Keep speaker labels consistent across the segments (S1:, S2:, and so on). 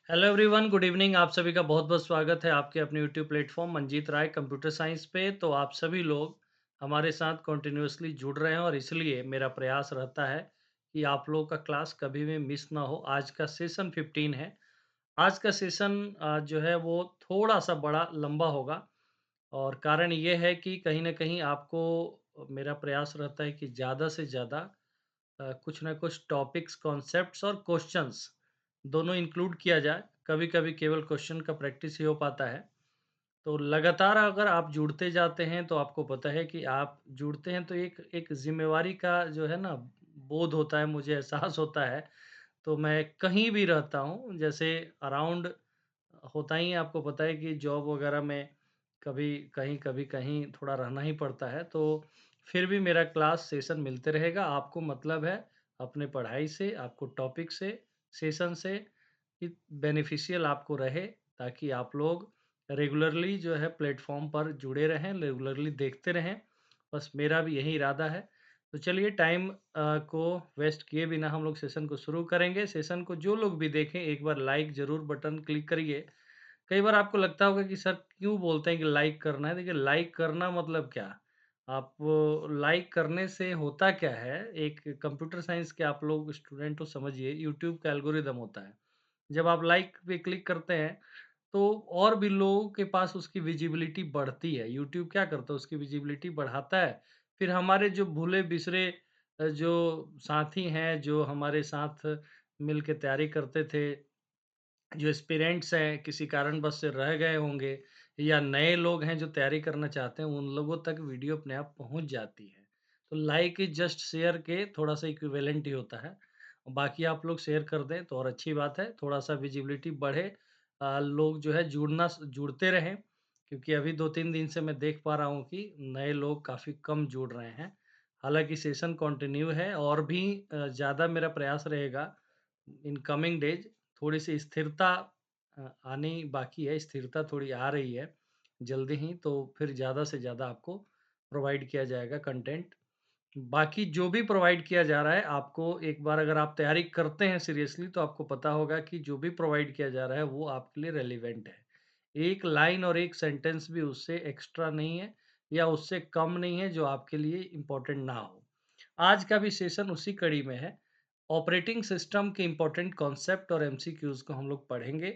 S1: Hello everyone, good evening. आप सभी का बहुत-बहुत स्वागत है आपके अपने यूट्यूब प्लेटफ़ॉर्म मंजीत राय कंप्यूटर साइंस पे। तो आप सभी लोग हमारे साथ कंटिन्यूअसली जुड़ रहे हैं और इसलिए मेरा प्रयास रहता है कि आप लोगों का क्लास कभी भी मिस ना हो। आज का सेशन 15 है। आज का सेशन जो है वो थोड़ा-सा बड़ा लंबा होगा और कारण ये है कि कहीं न कहीं आपको मेरा प्रयास रहता है कि ज़्यादा से ज़्यादा कुछ ना कुछ टॉपिक्स, कॉन्सेप्ट्स और क्वेश्चंस दोनों इंक्लूड किया जाए। कभी-कभी केवल क्वेश्चन का प्रैक्टिस ही हो पाता है। तो लगातार अगर आप जुड़ते जाते हैं तो आपको पता है कि आप जुड़ते हैं तो एक एक ज़िम्मेवारी का जो है ना बोध होता है, मुझे एहसास होता है। तो मैं कहीं भी रहता हूँ, जैसे अराउंड होता ही है, आपको पता है कि जॉब वगैरह में कभी कहीं थोड़ा रहना ही पड़ता है, तो फिर भी मेरा क्लास सेशन मिलते रहेगा। आपको मतलब है अपने पढ़ाई से, आपको टॉपिक से, सेशन से कि बेनिफिशियल आपको रहे, ताकि आप लोग रेगुलरली जो है प्लेटफ़ॉर्म पर जुड़े रहें, रेगुलरली देखते रहें। बस मेरा भी यही इरादा है। तो चलिए टाइम को वेस्ट किए बिना हम लोग सेशन को शुरू करेंगे। सेशन को जो लोग भी देखें एक बार लाइक ज़रूर बटन क्लिक करिए। कई बार आपको लगता होगा कि सर क्यों बोलते हैं कि लाइक करना है? देखिए लाइक करना मतलब क्या? आप लाइक करने से होता क्या है, एक कंप्यूटर साइंस के आप लोग स्टूडेंट तो समझिए, यूट्यूब का एल्गोरिदम होता है। जब आप लाइक पे क्लिक करते हैं, तो और भी लोगों के पास उसकी विजिबिलिटी बढ़ती है। यूट्यूब क्या करता है, उसकी विजिबिलिटी बढ़ाता है। फिर हमारे जो भूले-बिसरे जो साथी हैं, जो हमारे साथ मिल के तैयारी करते थे, जो एस्पिरेंट्स हैं, किसी कारणवश से रह गए होंगे या नए लोग हैं जो तैयारी करना चाहते हैं, उन लोगों तक वीडियो अपने आप पहुँच जाती है। तो लाइक इज़ जस्ट शेयर के थोड़ा-सा इक्विवेलेंट ही होता है। बाकी आप लोग शेयर कर दें तो और अच्छी बात है, थोड़ा-सा विजिबिलिटी बढ़े, लोग जो है जुड़ते रहें, क्योंकि अभी 2-3 दिन से मैं देख पा रहा हूँ कि नए लोग काफ़ी कम जुड़ रहे हैं। हालाँकि सेशन कंटिन्यू है और भी ज़्यादा मेरा प्रयास रहेगा इन कमिंग डेज़। थोड़ी-सी स्थिरता आनी बाकी है, स्थिरता थोड़ी आ रही है जल्दी ही, तो फिर ज़्यादा से ज़्यादा आपको प्रोवाइड किया जाएगा कंटेंट। बाकी जो भी प्रोवाइड किया जा रहा है, आपको एक बार अगर आप तैयारी करते हैं सीरियसली, तो आपको पता होगा कि जो भी प्रोवाइड किया जा रहा है, वो आपके लिए रेलेवेंट है। एक लाइन और एक सेंटेंस भी उससे एक्स्ट्रा नहीं है या उससे कम नहीं है, जो आपके लिए इम्पोर्टेंट ना हो। आज का भी सेशन उसी कड़ी में है। ऑपरेटिंग सिस्टम के इम्पोर्टेंट कॉन्सेप्ट और एमसीक्यूज़ को हम लोग पढ़ेंगे।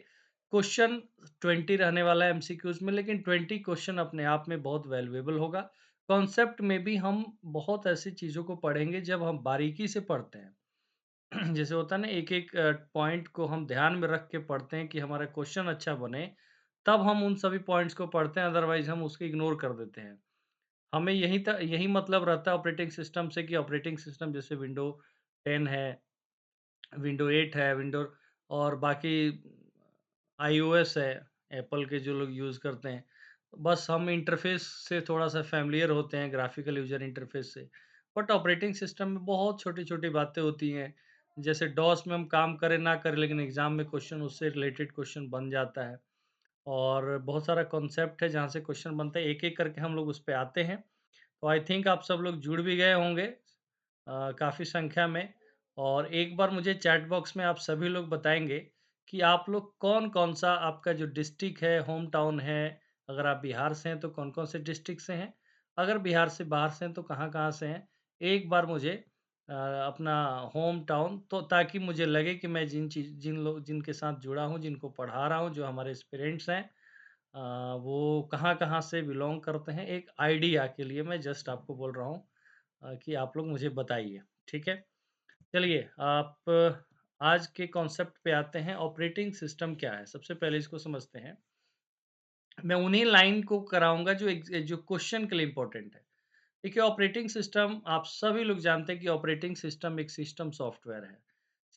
S1: क्वेश्चन 20 रहने वाला है एमसीक्यूज़ में, लेकिन 20 क्वेश्चन अपने आप में बहुत वैल्युएबल होगा। कॉन्सेप्ट में भी हम बहुत ऐसी चीज़ों को पढ़ेंगे जब हम बारीकी से पढ़ते हैं। जैसे होता है ना, एक-एक पॉइंट को हम ध्यान में रख के पढ़ते हैं कि हमारा क्वेश्चन अच्छा बने, तब हम उन सभी पॉइंट्स को पढ़ते हैं, अदरवाइज़ हम उसको इग्नोर कर देते हैं। हमें यही मतलब रहता है ऑपरेटिंग सिस्टम से कि ऑपरेटिंग सिस्टम जैसे विंडो 10 है, विंडो 8 है, विंडो और बाकी आईओएस है, एप्पल के जो लोग यूज़ करते हैं। बस हम इंटरफ़ेस से थोड़ा-सा फ़ैमिलियर होते हैं, ग्राफ़िकल यूज़र इंटरफ़ेस से। बट ऑपरेटिंग सिस्टम में बहुत छोटी-छोटी बातें होती हैं, जैसे डॉस में हम काम करें ना करें, लेकिन एग्ज़ाम में क्वेश्चन उससे रिलेटेड क्वेश्चन बन जाता है। और बहुत सारा कॉन्सेप्ट है जहाँ से क्वेश्चन बनता है, एक-एक करके हम लोग उस पे आते हैं। तो आई थिंक आप सब लोग जुड़ भी गए होंगे काफ़ी संख्या में। और एक बार मुझे चैट बॉक्स में आप सभी लोग बताएँगे कि आप लोग कौन-कौन सा आपका जो डिस्ट्रिक्ट है, होम टाउन है, अगर आप बिहार से हैं तो कौन-कौन से डिस्ट्रिक्ट से हैं? अगर बिहार से बाहर से हैं तो कहाँ-कहाँ से हैं? एक बार मुझे अपना होम टाउन, तो ताकि मुझे लगे कि मैं जिनके साथ जुड़ा हूँ, जिनको पढ़ा रहा हूँ, जो हमारे एस्पिरेंट्स हैं, अ, वो कहाँ-कहाँ से बिलॉन्ग करते हैं, एक आइडिया के लिए मैं जस्ट आपको बोल रहा हूँ कि आप लोग मुझे बताइए, ठीक है? चलिए आप आज के कॉन्सेप्ट पे आते हैं, ऑपरेटिंग सिस्टम क्या है? सबसे पहले इसको समझते हैं। मैं उन्हीं लाइन को कराऊँगा जो क्वेश्चन के लिए इम्पोर्टेंट है। देखिए ऑपरेटिंग सिस्टम, आप सभी लोग जानते हैं कि ऑपरेटिंग सिस्टम एक सिस्टम सॉफ्टवेयर है।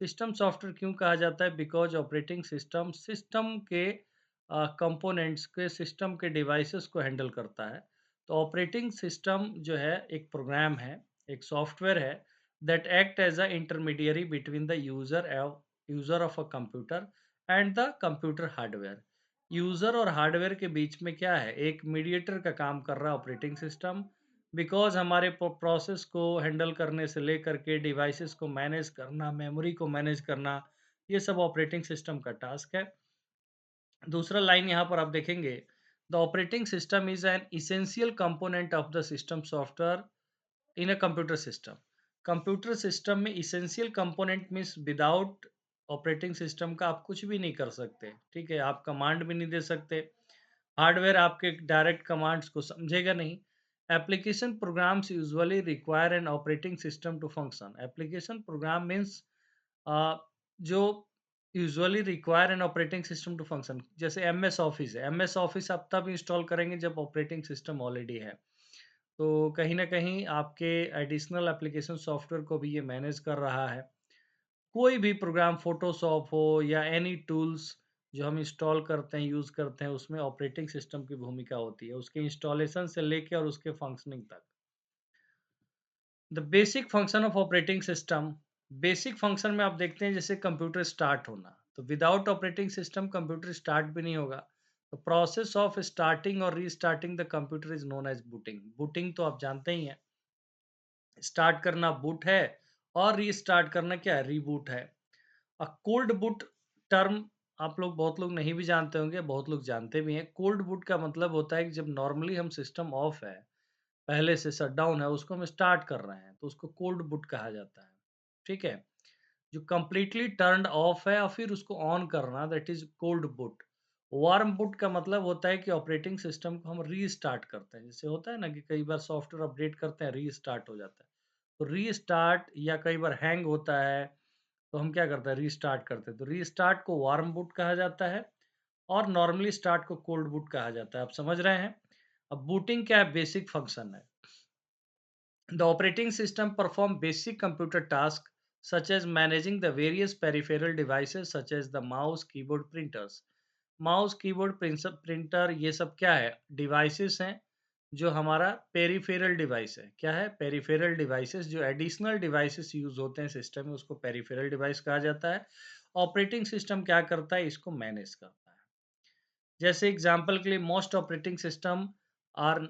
S1: सिस्टम सॉफ्टवेयर क्यों कहा जाता है? बिकॉज़ ऑपरेटिंग सिस्टम सिस्टम के कंपोनेंट्स के, सिस्टम के डिवाइसेस को हैंडल करता है। तो ऑपरेटिंग सिस्टम जो है एक प्रोग्राम है, एक सॉफ्टवेयर है that act as a intermediary between the user of a computer and the computer hardware. User और हार्डवेयर के बीच में क्या है? एक मीडिएटर का काम कर रहा है ऑपरेटिंग सिस्टम। बिकॉज़ हमारे प्रोसेस को हैंडल करने से लेकर के डिवाइसेस को मैनेज करना, मेमोरी को मैनेज करना, ये सब ऑपरेटिंग सिस्टम का टास्क है। दूसरा लाइन यहाँ पर आप देखेंगे, the operating system is an essential component of the system software in a computer system. Computer system में essential component means without operating system का आप कुछ भी नहीं कर सकते, ठीक है? आप कमांड भी नहीं दे सकते, हार्डवेयर आपके डायरेक्ट कमांड्स को समझेगा नहीं। Application programs usually require an operating system to function. Application program means जो usually require an operating system to function, जैसे एमएस ऑफिस है। एमएस ऑफिस आप तब इंस्टॉल करेंगे जब ऑपरेटिंग सिस्टम ऑलरेडी है। तो कहीं न कहीं आपके एडिशनल एप्लीकेशन सॉफ्टवेयर को भी ये मैनेज कर रहा है। कोई भी प्रोग्राम फ़ोटोशॉप हो या एनी टूल्स जो हम इंस्टॉल करते हैं, यूज़ करते हैं, उसमें ऑपरेटिंग सिस्टम की भूमिका होती है, उसके इंस्टॉलेशन से लेके और उसके फंक्शनिंग तक। The basic function of operating system, basic function में आप देखते हैं जैसे कंप्यूटर स्टार्ट होना, तो without operating system computer start भी नहीं होगा। द प्रोसेस ऑफ स्टार्टिंग और restarting the computer is known as booting. Booting तो आप जानते ही हैं। स्टार्ट करना बूट है और रीस्टार्ट करना क्या है? रीबूट है। कोल्ड बूट टर्म आप लोग बहुत लोग नहीं भी जानते होंगे, बहुत लोग जानते भी हैं। कोल्ड बूट का मतलब होता है कि जब नॉर्मली हम सिस्टम ऑफ है, पहले से शटडाउन है, उसको हम स्टार्ट कर रहे हैं, तो उसको कोल्ड बूट कहा जाता है। ठीक है? जो कंप्लीटली टर्न्ड ऑफ है और फिर उसको ऑन करना, that is cold boot. Warm boot का मतलब होता है कि ऑपरेटिंग सिस्टम को हम रीस्टार्ट करते हैं। जैसे होता है ना कि कई बार सॉफ्टवेयर अपडेट करते हैं, रीस्टार्ट हो जाता है। तो रीस्टार्ट या कई बार हैंग होता है, तो हम क्या करते हैं? रीस्टार्ट करते हैं। तो रीस्टार्ट को वार्म बूट कहा जाता है और नॉर्मली स्टार्ट को कोल्ड बूट कहा जाता है। आप समझ रहे हैं? अब बूटिंग क्या है? बेसिक फंक्शन है। The operating system perform basic computer tasks such as managing the various peripheral devices such as the mouse, keyboard, printers. Mouse, keyboard, printer ये सब क्या है? डिवाइसेस हैं जो हमारा पेरिफेरल डिवाइस है। क्या है? पेरिफेरल डिवाइसेस, जो एडिशनल डिवाइसेस यूज़ होते हैं सिस्टम में, उसको पेरिफेरल डिवाइस कहा जाता है। ऑपरेटिंग सिस्टम क्या करता है? इसको मैनेज करता है। जैसे एग्जांपल के लिए most operating system are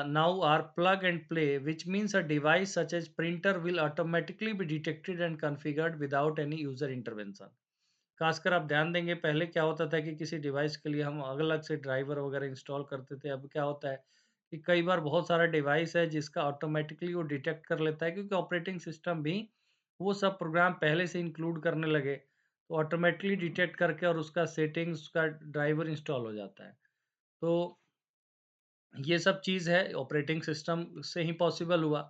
S1: now are plug and play, which means a device such as printer will automatically be detected and configured without any user intervention. खासकर आप ध्यान देंगे, पहले क्या होता था कि किसी डिवाइस के लिए हम अलग-अलग से ड्राइवर वगैरह इंस्टॉल करते थे। अब क्या होता है कि कई बार बहुत सारा डिवाइस है जिसका ऑटोमेटिकली वो डिटेक्ट कर लेता है, क्योंकि ऑपरेटिंग सिस्टम भी वो सब प्रोग्राम पहले से इंक्लूड करने लगे, तो ऑटोमेटिकली डिटेक्ट करके और उसका सेटिंग्स, उसका ड्राइवर इंस्टॉल हो जाता है। तो ये सब चीज़ है ऑपरेटिंग सिस्टम से ही पॉसिबल हुआ।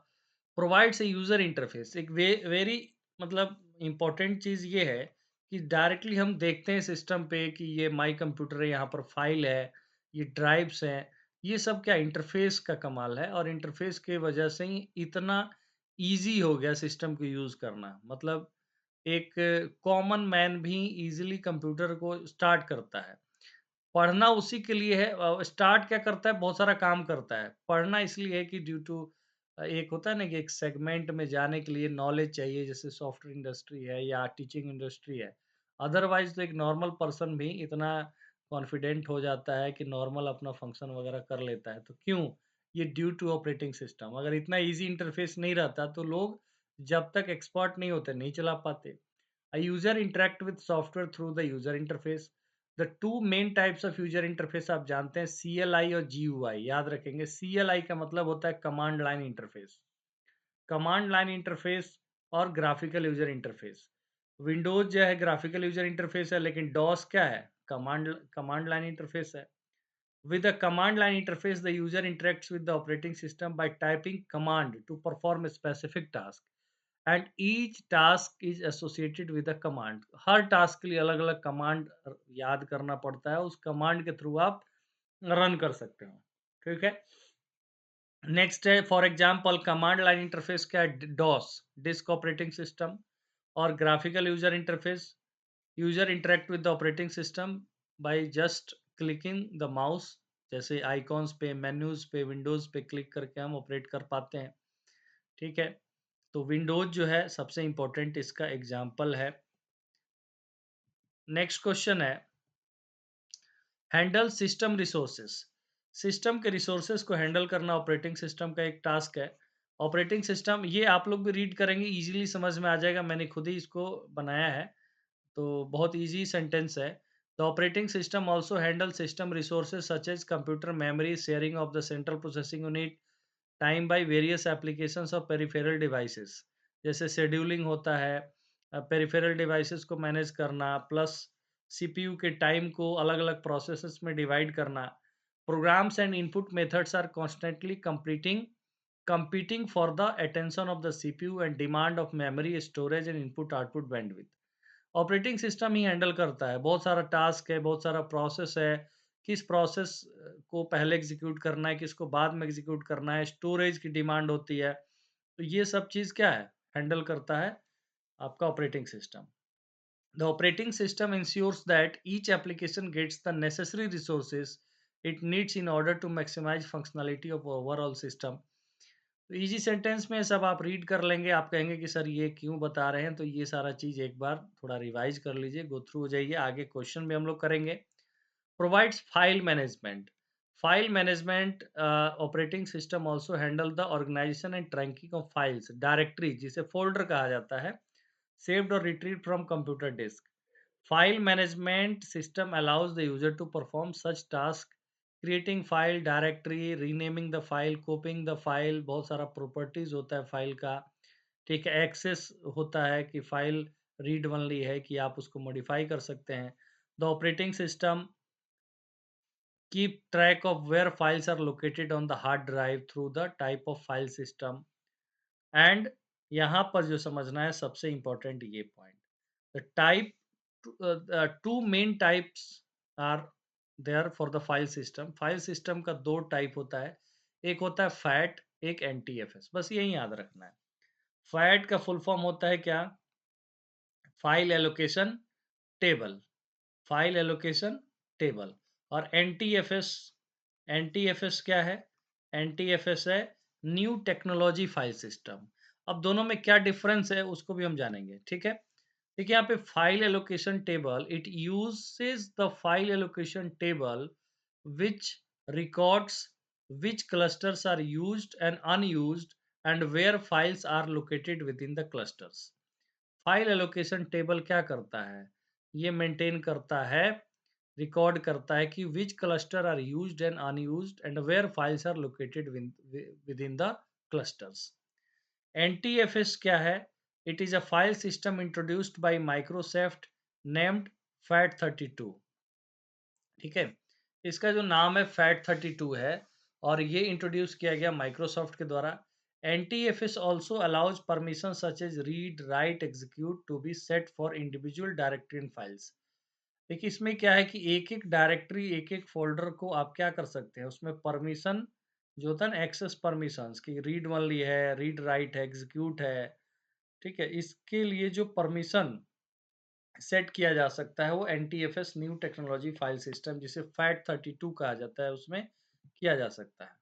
S1: प्रोवाइड्स ए यूज़र इंटरफेस, एक वेरी मतलब इम्पोर्टेंट चीज़ ये है कि डायरेक्टली हम देखते हैं सिस्टम पे कि ये माई कंप्यूटर है, यहाँ पर फाइल है, ये ड्राइव्स हैं, ये सब क्या इंटरफेस का कमाल है, और इंटरफेस की वजह से ही इतना ईज़ी हो गया सिस्टम को यूज़ करना। मतलब एक कॉमन मैन भी ईज़िली कंप्यूटर को स्टार्ट करता है। पढ़ना उसी के लिए है, स्टार्ट क्या करता है? बहुत सारा काम करता है। पढ़ना इसलिए है कि ड्यू टू एक होता है ना कि एक सेगमेंट में जाने के लिए नॉलेज चाहिए, जैसे सॉफ्टवेयर इंडस्ट्री है या टीचिंग इंडस्ट्री है। अदरवाइज़ तो एक नॉर्मल पर्सन भी इतना कॉन्फिडेंट हो जाता है कि नॉर्मल अपना फंक्शन वगैरह कर लेता है। तो क्यों? ये ड्यू टू ऑपरेटिंग सिस्टम। अगर इतना ईज़ी इंटरफेस नहीं रहता तो लोग जब तक एक्सपर्ट नहीं होते, नहीं चला पाते। A user interact with software through the user interface. The two main types of user interface आप जानते हैं, CLI और GUI। याद रखेंगे, CLI का मतलब होता है command line interface. Command line interface और ग्राफिकल यूजर इंटरफेस। विंडोज जो है ग्राफिकल यूजर इंटरफेस है, लेकिन डॉस क्या है? कमांड कमांड लाइन इंटरफेस है। With the command line interface, the user interacts with the operating system by typing command to perform a specific task. And each task is associated with a command. Her task के लिए अलग अलग command याद करना पड़ता है, उस command के थ्रू आप रन कर सकते हो। ठीक है? नेक्स्ट है, for example command line interface क्या है? DOS, disk operating system. और graphical user interface, user interact with the operating system by just clicking the mouse. जैसे आइकॉन्स पे, मेन्यूज पे, विंडोज पे क्लिक करके हम ऑपरेट कर पाते हैं। ठीक है? तो विंडोज जो है सबसे इंपॉर्टेंट इसका एग्जाम्पल है। नेक्स्ट क्वेश्चन है, हैंडल सिस्टम रिसोर्सेस। सिस्टम के रिसोर्सेस को हैंडल करना ऑपरेटिंग सिस्टम का एक टास्क है। ऑपरेटिंग सिस्टम, ये आप लोग भी रीड करेंगे इजीली समझ में आ जाएगा, मैंने खुद ही इसको बनाया है। तो बहुत इजी सेंटेंस है। The operating system also handles system resources such as computer memory, sharing of the central processing unit, time by various applications और पेरिफेरल डिवाइसेस, जैसे शेड्यूलिंग होता है, पेरिफेरल डिवाइसेस को मैनेज करना, प्लस सीपीयू के time को अलग अलग प्रोसेसेस में डिवाइड करना। Programs and input methods are constantly competing for the attention of the CPU and demand of memory storage and input output bandwidth। Operating system he handle करता है, बहुत सारा टास्क है, बहुत सारा प्रोसेस है, किस प्रोसेस को पहले एग्जीक्यूट करना है, किसको बाद में एग्जीक्यूट करना है, स्टोरेज की डिमांड होती है, तो ये सब चीज़ क्या है, हैंडल करता है आपका operating system. The operating system ensures that each application gets the necessary resources it needs in order to maximise functionality of overall system. तो इजी सेंटेंस में सब आप रीड कर लेंगे, आप कहेंगे कि सर ये क्यों बता रहे हैं, तो ये सारा चीज़ एक बार थोड़ा रिवाइज कर लीजिए, गो थ्रू हो जाइए, आगे क्वेश्चन भी हम लोग करेंगे। Provides file management. File management operating system also handle the organisation and tracking of files, directory जिसे फोल्डर कहा जाता है, saved or retrieved from computer disk। File management system allows the user to perform such tasks, creating file directory, renaming the file, copying the file, बहुत सारा properties होता है file का, ठीक है, एक्सेस होता है कि फाइल रीड ओनली है कि आप उसको मॉडिफाई कर सकते हैं। The operating system keep track of where files are located on the hard drive through the type of file system। And यहाँ पर जो समझना है सबसे इम्पोर्टेंट ये point, the type, two main types are there for the file system. File system का दो type होता है, एक होता है फैट, एक एनटीएफएस, बस यही याद रखना है। फैट का फुल फॉर्म होता है क्या, file allocation table, file allocation table. और एनटीएफएस, एनटीएफएस क्या है, एनटीएफएस है न्यू टेक्नोलॉजी फाइल सिस्टम। अब दोनों में क्या डिफरेंस है उसको भी हम जानेंगे, ठीक है। देखिए यहाँ पे file allocation table, it uses the file allocation table which records which clusters are used and unused and where files are located within the clusters। File allocation table क्या करता है, ये मेंटेन करता है, रिकॉर्ड करता है कि which cluster are used and unused and where files are located within the clusters. NTFS क्या है, it is a file system introduced by Microsoft named FAT 32, ठीक है। इसका जो नाम है फैट 32 है, और ये इंट्रोड्यूस किया गया माइक्रोसॉफ्ट के द्वारा। NTFS also allows permissions such as read, write, execute to be set for individual directory and files। देखिए इसमें क्या है कि एक एक डायरेक्टरी, एक एक फोल्डर को आप क्या कर सकते हैं, उसमें परमिशन जो होता है ना, एक्सेस परमिशंस की, रीड ओनली है, रीड राइट है, एग्जीक्यूट है, ठीक है, इसके लिए जो परमिशन सेट किया जा सकता है वो NTFS new technology file system, जिसे फैट 32 कहा जाता है, उसमें किया जा सकता है।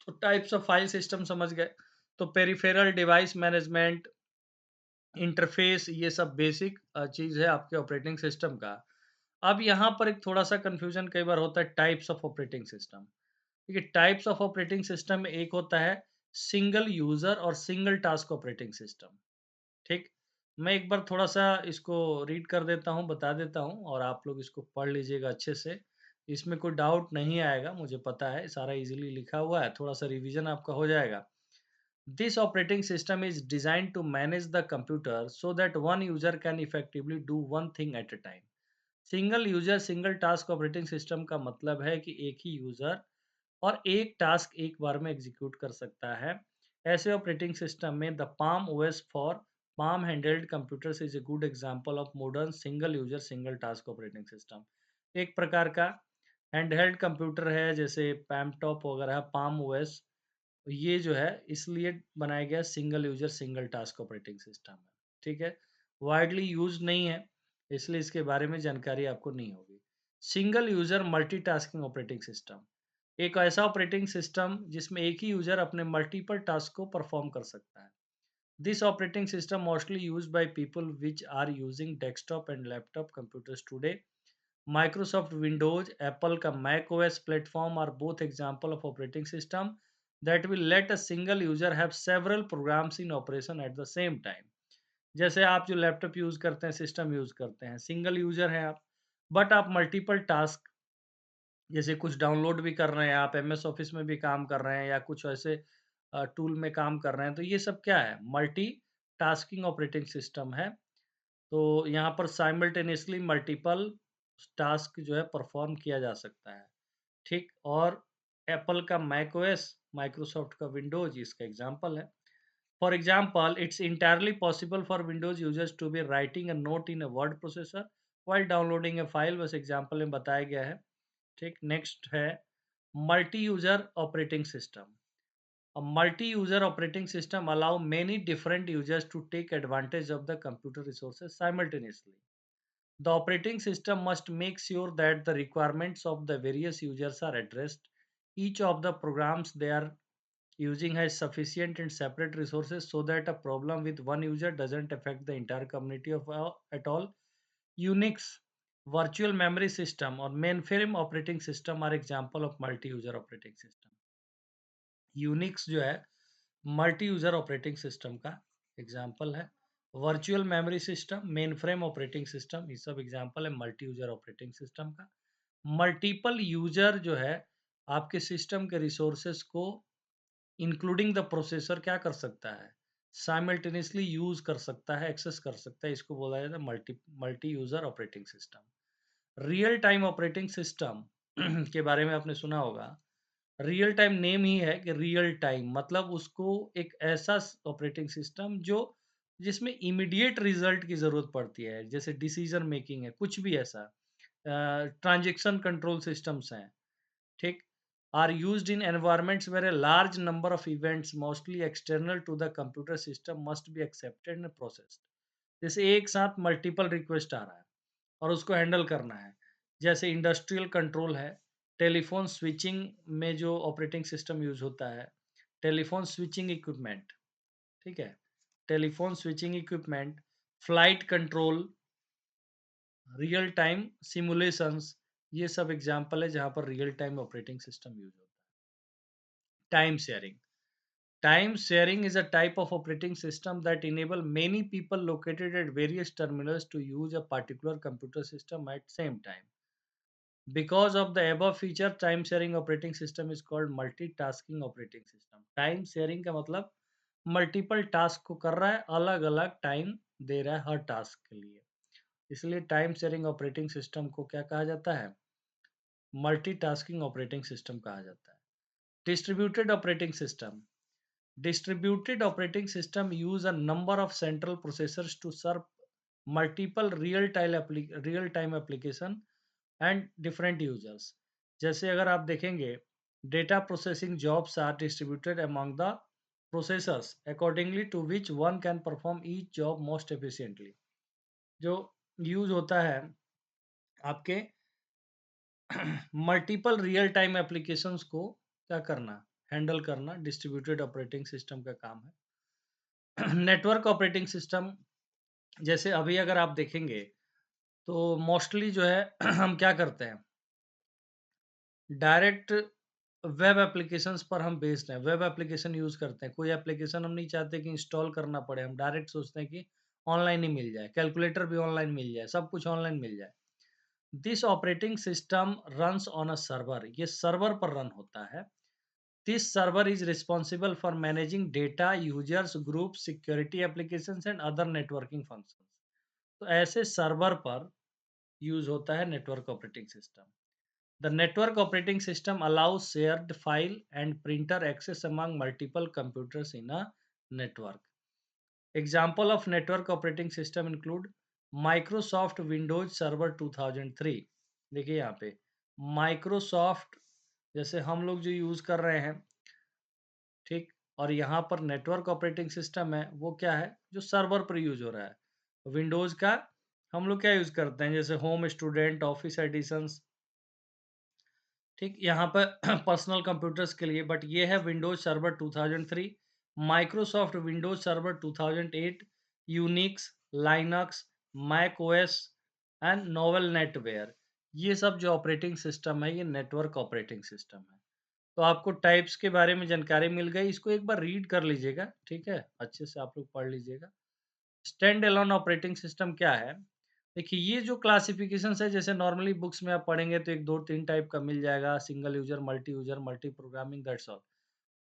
S1: तो टाइप्स ऑफ फाइल सिस्टम समझ गए। तो पेरिफेरल डिवाइस मैनेजमेंट, इंटरफेस, ये सब बेसिक चीज़ है आपके ऑपरेटिंग सिस्टम का। अब यहाँ पर एक थोड़ा-सा कन्फ्यूज़न कई बार होता है टाइप्स ऑफ ऑपरेटिंग सिस्टम। देखिए टाइप्स ऑफ ऑपरेटिंग सिस्टम में एक होता है सिंगल यूज़र और सिंगल टास्क ऑपरेटिंग सिस्टम, ठीक? मैं एक बार थोड़ा-सा इसको रीड कर देता हूँ, बता देता हूँ और आप लोग इसको पढ़ लीजिएगा अच्छे से। इसमें कोई डाउट नहीं आएगा, मुझे पता है, सारा ईज़िली लिखा हुआ है, थोड़ा-सा रिवीजन आपका हो जाएगा। This operating system is designed to manage the computer so that one user can effectively do one thing at a time। Single user single task operating system का मतलब है कि एक ही यूजर और एक टास्क एक बार में एग्जीक्यूट कर सकता है। ऐसे ऑपरेटिंग सिस्टम में the palm OS for palm handled computers is a good example of modern single user single task operating system. एक प्रकार का हैंडहेल्ड कंप्यूटर है, जैसे पैमटॉप वगैरह, पाम ओएस, ये जो है इसलिए बनाया गया single user single task operating system है, ठीक है। वाइडली यूज नहीं है, इसलिए इसके बारे में जानकारी आपको नहीं होगी। Single user multitasking operating system, एक ऐसा ऑपरेटिंग सिस्टम जिसमें एक ही यूजर अपने मल्टीपल टास्क को परफॉर्म कर सकता है। This operating system mostly use by people which are using desktop and laptop computers today. Microsoft Windows, Apple का Mac OS platform are both example of operating system that will let a single user have several programs in operation at the same time। जैसे आप जो laptop use करते हैं, system use करते हैं, single user हैं आप, बट आप मल्टीपल टास्क जैसे कुछ डाउनलोड भी कर रहे हैं, आप एमएस ऑफ़िस में भी काम कर रहे हैं या कुछ ऐसे टूल में काम कर रहे हैं, तो ये सब क्या है? मल्टीटास्किंग ऑपरेटिंग सिस्टम है। तो यहाँ पर साइमल्टेनियसली मल्टीपल टास्क जो है परफ़ॉर्म किया जा सकता है, ठीक? और एप्पल का मैकओएस, माइक्रोसॉफ्ट का विंडोज़ इसका एग्ज़ाम्पल है। For example, it's entirely possible for Windows users to be writing a note in a word processor while downloading a file, बस एग्जाम्पल में बताया गया है। ठीक, नेक्स्ट है multi user operating system. A multi-user operating system allow many different users to take advantage of the computer resources simultaneously. The operating system must make sure that the requirements of the various users are addressed. Each of the programs they are using has sufficient and separate resources so that a problem with one user doesn't affect the entire community at all. Unix, virtual memory system or mainframe operating system are example of multi-user operating system. Unix जो है multi user operating system का example है। Virtual memory system, main frame operating system, ये सब example है multi user operating system का। Multiple user जो है आपके सिस्टम के रिसोर्सेस को इंक्लूडिंग द प्रोसेसर क्या कर सकता है? साइमल्टेनियसली यूज कर सकता है, एक्सेस कर सकता है, इसको बोला जाता है multi multi user operating system. Real time operating system के बारे में आपने सुना होगा। रियल टाइम नेम ही है कि रियल टाइम मतलब उसको एक ऐसा ऑपरेटिंग सिस्टम जो जिसमें इमीडिएट रिजल्ट की ज़रूरत पड़ती है, जैसे डिसीजन मेकिंग है, कुछ भी ऐसा। ट्रांजैक्शन कंट्रोल सिस्टम्स हैं, ठीक? Are used in environments where a large number of events mostly external to the computer system must be accepted and processed. जैसे एक साथ मल्टीपल रिक्वेस्ट आ रहा है और उसको हैंडल करना है। जैसे इंडस्ट्रियल कंट्रोल है, टेलीफ़ोन स्विचिंग में जो ऑपरेटिंग सिस्टम यूज़ होता है, टेलीफ़ोन स्विचिंग इक्विपमेंट, ठीक है? Telephone switching equipment, flight control, real time simulations, ये सब एग्ज़ाम्पल है जहाँ पर real time operating system use होता है। Time sharing, time sharing is a type of operating system that enable many people located at various terminals to use a particular computer system at same time. Because of the above feature, time sharing operating system is called multitasking operating system. Time sharing का मतलब multiple task को कर रहा है, अलग अलग time दे रहा है हर टास्क के लिए, इसलिए टाइम शेयरिंग ऑपरेटिंग सिस्टम को क्या कहा जाता है? मल्टीटास्किंग ऑपरेटिंग सिस्टम कहा जाता है। Distributed operating system, distributed operating system use a number of central processors to serve multiple real time application and different users. जैसे अगर आप देखेंगे data processing jobs are distributed among the processors accordingly to which one can perform each job most efficiently. जो use होता है आपके multiple real time applications को क्या करना, हैंडल करना डिस्ट्रीब्यूटेड ऑपरेटिंग सिस्टम का काम है। नेटवर्क ऑपरेटिंग सिस्टम, जैसे अभी अगर आप देखेंगे तो मोस्टली जो है हम क्या करते हैं, डायरेक्ट वेब एप्लीकेशंस पर हम बेस्ड हैं, वेब एप्लीकेशन यूज़ करते हैं। कोई एप्लीकेशन हम नहीं चाहते कि इंस्टॉल करना पड़े, हम डायरेक्ट सोचते हैं कि ऑनलाइन ही मिल जाए, कैलकुलेटर भी ऑनलाइन मिल जाए, सब कुछ ऑनलाइन मिल जाए। This operating system runs on a server, ये सर्वर पर रन होता है। This server is responsible for managing data, users, groups, security applications and other networking functions. तो ऐसे सर्वर पर यूज होता है network operating system. The network operating system allows shared file and printer access among multiple computers in a network. Example of network operating system include Microsoft Windows server 2003। देखिए यहाँ पे Microsoft जैसे हम लोग जो यूज कर रहे हैं, ठीक, और यहाँ पर नेटवर्क ऑपरेटिंग सिस्टम है वो क्या है जो सर्वर पर यूज हो रहा है। विंडोज का हम लोग क्या यूज करते हैं, जैसे होम, स्टूडेंट, ऑफिस एडिशंस, ठीक, यहाँ पर पर्सनल कंप्यूटर्स के लिए, बट ये है Windows server 2003, Microsoft Windows server 2008, Unix, Linux, Mac OS and Novell NetWare, ये सब जो ऑपरेटिंग सिस्टम है ये नेटवर्क ऑपरेटिंग सिस्टम है। तो आपको टाइप्स के बारे में जानकारी मिल गई, इसको एक बार रीड कर लीजिएगा, ठीक है? अच्छे से आप लोग पढ़ लीजिएगा। स्टैंड अलोन ऑपरेटिंग सिस्टम क्या है? देखिए, ये जो क्लासिफिकेशंस है, जैसे नॉर्मली बुक्स में आप पढ़ेंगे तो 1, 2, 3 टाइप का मिल जाएगा, single user, multi programming, that's all.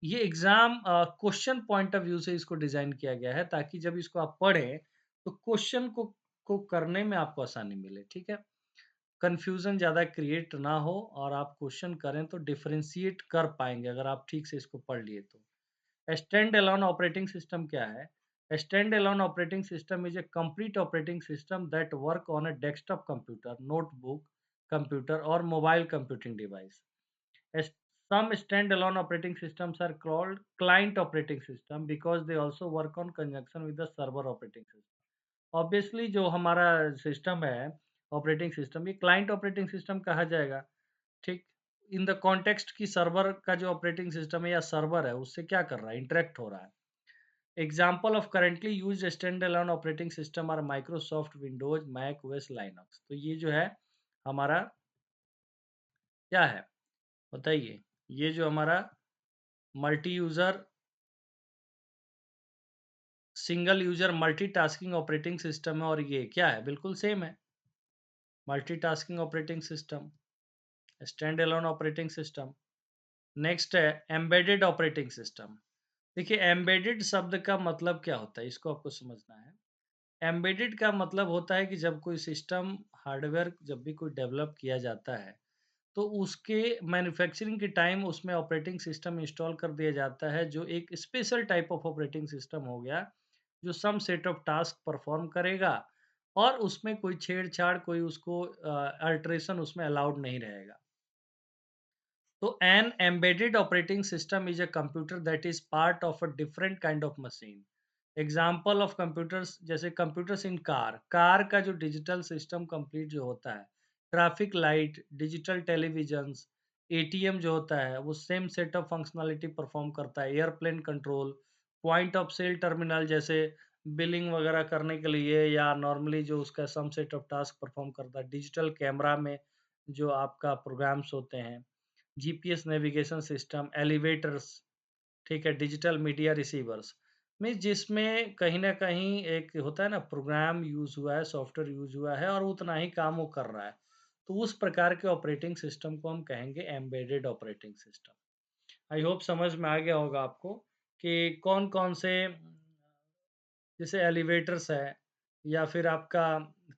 S1: ये exam question point of view से इसको डिज़ाइन किया गया है, ताकि जब इसको आप पढ़ें, तो क्वेश्चन को करने में आपको आसानी मिले, ठीक है? कन्फ्यूज़न ज़्यादा क्रिएट ना हो और आप क्वेश्चन करें तो डिफरेंशिएट कर पाएँगे, अगर आप ठीक से इसको पढ़ लिए तो। स्टैंड अलोन ऑपरेटिंग सिस्टम क्या है? Stand alone operating system is a complete operating system that work on a desktop computer, notebook computer or mobile computing device. As- Some standalone operating systems are called client operating system because they also work on conjunction with the server operating system. Obviously जो हमारा system है, operating system, ये client operating system कहा जाएगा, ठीक? In the context कि server का जो ऑपरेटिंग सिस्टम है या सर्वर है, उससे क्या कर रहा है? इंटरेक्ट हो रहा है। Example of currently used stand alone operating system are Microsoft Windows, Mac OS, Linux. तो ये जो है हमारा क्या है, बताइए? ये जो हमारा multi user, single user multitasking operating system है, और ये क्या है? बिल्कुल सेम है, multitasking operating system, stand alone operating system. Next है एम्बेडेड ऑपरेटिंग सिस्टम। देखिए, एम्बेडेड शब्द का मतलब क्या होता है, इसको आपको समझना है। एम्बेडेड का मतलब होता है कि जब कोई सिस्टम, हार्डवेयर जब भी कोई डेवलप किया जाता है, तो उसके मैन्युफैक्चरिंग के टाइम उसमें ऑपरेटिंग सिस्टम इंस्टॉल कर दिया जाता है, जो एक special type of operating system हो गया, जो some set of task perform करेगा, और उसमें कोई छेड़छाड़, कोई उसको अल्टरेशन उसमें अलाउड नहीं रहेगा। So an embedded operating system is a computer that is part of a different kind of machine. Example of computers, जैसे कंप्यूटर्स इन कार, कार का जो डिजिटल सिस्टम कंप्लीट जो होता है, traffic light, digital televisions, ATM जो होता है वो same set of functionality perform करता है। Airplane control, point of sale terminal, जैसे बिलिंग वगैरह करने के लिए या नॉर्मली जो उसका some set of task perform करता है। डिजिटल कैमरा में जो आपका प्रोग्राम्स होते हैं, जीपीएस नेविगेशन सिस्टम, एलिवेटर्स, ठीक है, डिजिटल मीडिया रिसीवर्स में, जिसमें कहीं न कहीं एक होता है ना, प्रोग्राम यूज़ हुआ है, सॉफ्टवेयर यूज़ हुआ है और उतना ही काम वो कर रहा है। तो उस प्रकार के ऑपरेटिंग सिस्टम को हम कहेंगे embedded operating system. I hope समझ में आ गया होगा आपको कि कौन-कौन से, जैसे एलिवेटर्स है या फिर आपका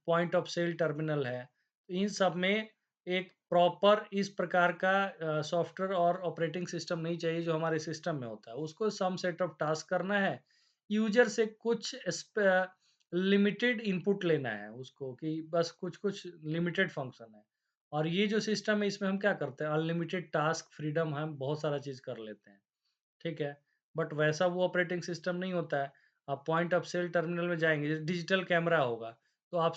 S1: पॉइंट ऑफ सेल टर्मिनल है, तो इन सब में एक प्रॉपर इस प्रकार का सॉफ्टवेयर और ऑपरेटिंग सिस्टम नहीं चाहिए जो हमारे सिस्टम में होता है। उसको सम सेट ऑफ टास्क करना है, यूजर से कुछ लिमिटेड इनपुट लेना है उसको, कि बस कुछ-कुछ लिमिटेड फंक्शन है। और ये जो सिस्टम है, इसमें हम क्या करते हैं, अनलिमिटेड टास्क फ्रीडम, हम बहुत सारा चीज़ कर लेते हैं। ठीक है? बट वैसा वो ऑपरेटिंग सिस्टम नहीं होता है। आप पॉइंट ऑफ सेल टर्मिनल में जाएँगे, जैसे डिजिटल कैमरा होगा, तो आप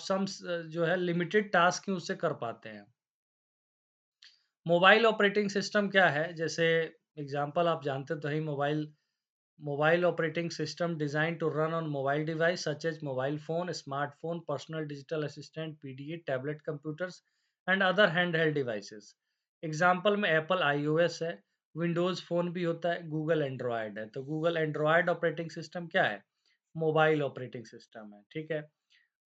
S1: जो है लिमिटेड टास्क ही उससे कर पाते हैं। मोबाइल ऑपरेटिंग सिस्टम क्या है? जैसे एग्ज़ाम्पल आप जानते तो हैं, mobile operating system designed to run on mobile device such as mobile phone, smartphone, personal digital assistant, PDA, tablet computers and other handheld devices. Example में एप्पल आईओएस है, Windows phone भी होता है, गूगल एंड्रॉयड है। तो Google Android operating system क्या है? Mobile operating system है, ठीक है?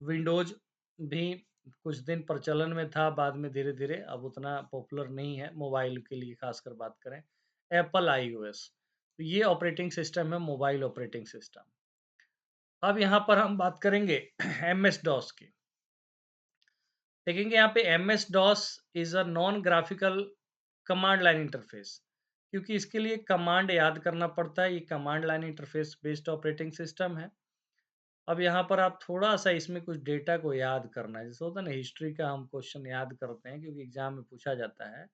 S1: विंडोज़ भी कुछ दिन प्रचलन में था, बाद में धीरे-धीरे अब उतना पॉपुलर नहीं है, मोबाइल के लिए खासकर बात करें। एप्पल आईओएस, तो ये ऑपरेटिंग सिस्टम है, मोबाइल ऑपरेटिंग सिस्टम। अब यहाँ पर हम बात करेंगे एमएस डॉस की। देखेंगे यहाँ पे MS DOS is a non graphical command line interface, क्योंकि इसके लिए कमांड याद करना पड़ता है, ये command line interface based operating system है। अब यहाँ पर आप थोड़ा-सा इसमें कुछ डेटा को याद करना है, जैसे होता है ना, हिस्ट्री का हम क्वेश्चन याद करते हैं क्योंकि एग्ज़ाम में पूछा जाता है।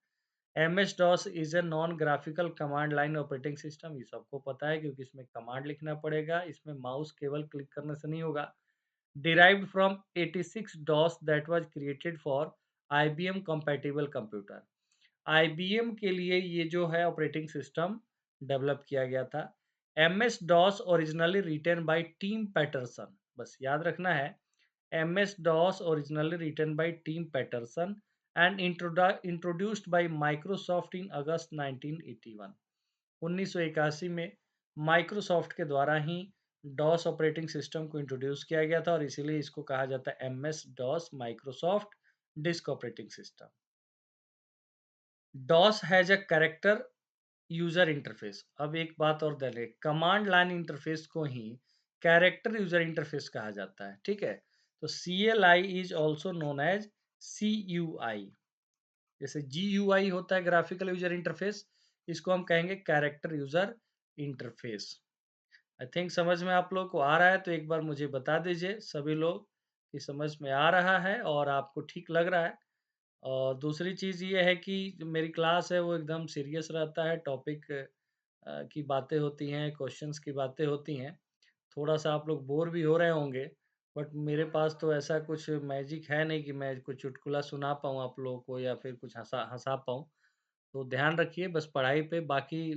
S1: MS-DOS is a non graphical command line operating system, ये सबको पता है क्योंकि इसमें कमांड लिखना पड़ेगा, इसमें माउस केवल क्लिक करने से नहीं होगा। Derived from 86 DOS that was created for IBM compatible computer. IBM के लिए ये जो है ऑपरेटिंग सिस्टम डेवलप किया गया था। MS DOS originally written by Tim Patterson, बस याद रखना है, MS DOS originally written by Tim Patterson and introduced by Microsoft in August 1981। 1981 में माइक्रोसॉफ्ट के द्वारा ही डॉस ऑपरेटिंग सिस्टम को इंट्रोड्यूस किया गया था और इसीलिए इसको कहा जाता है MS DOS, Microsoft disk operating system. DOS has a character user interface. अब एक बात और ध्यान रखें, कमांड लाइन इंटरफेस को ही कैरेक्टर यूजर इंटरफेस कहा जाता है, ठीक है? तो CLI is also known as CUI। जैसे GUI होता है ग्राफिकल यूजर इंटरफेस, इसको हम कहेंगे character user interface. I think समझ में आप लोग को आ रहा है, तो एक बार मुझे बता दीजिए सभी लोग कि समझ में आ रहा है और आपको ठीक लग रहा है। और दूसरी चीज़ ये है कि जो मेरी क्लास है वो एकदम सीरियस रहता है, टॉपिक की बातें होती हैं, क्वेश्चंस की बातें होती हैं। थोड़ा-सा आप लोग बोर भी हो रहे होंगे, बट मेरे पास तो ऐसा कुछ मैजिक है नहीं कि मैं कुछ चुटकुला सुना पाऊँ आप लोगों को या फिर कुछ हँसा हँसा पाऊँ। तो ध्यान रखिए बस पढ़ाई पे, बाकी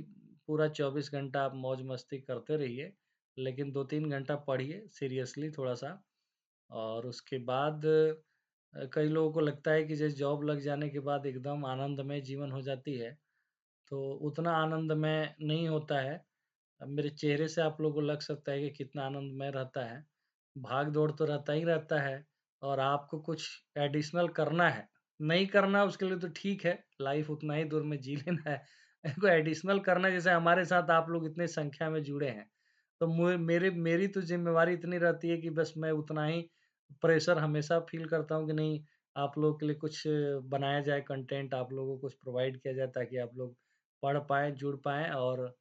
S1: पूरा 24 घंटा आप मौज-मस्ती करते रहिए, लेकिन 2-3 घंटा पढ़िए सीरियसली थोड़ा-सा। और उसके बाद कई लोगों को लगता है कि जैसे जॉब लग जाने के बाद एकदम आनंदमय जीवन हो जाती है, तो उतना आनंदमय नहीं होता है। अब मेरे चेहरे से आप लोगों को लग सकता है कि कितना आनंदमय रहता है। भाग-दौड़ तो रहता ही रहता है और आपको कुछ एडिशनल करना है। नहीं करना उसके लिए तो ठीक है, लाइफ़ उतना ही दूर में जी लेना है। कोई एडिशनल करना है, जैसे हमारे साथ आप लोग इतने संख्या में जुड़े हैं, तो मेरी तो ज़िम्मेवारी इतनी रहती है कि बस मैं उतना ही प्रेशर हमेशा फ़ील करता हूँ कि नहीं, आप लोगों के लिए कुछ बनाया जाए, कंटेंट आप लोगों को कुछ प्रोवाइड किया जाए ताकि आप लोग पढ़ पाएँ, जुड़ पाएँ और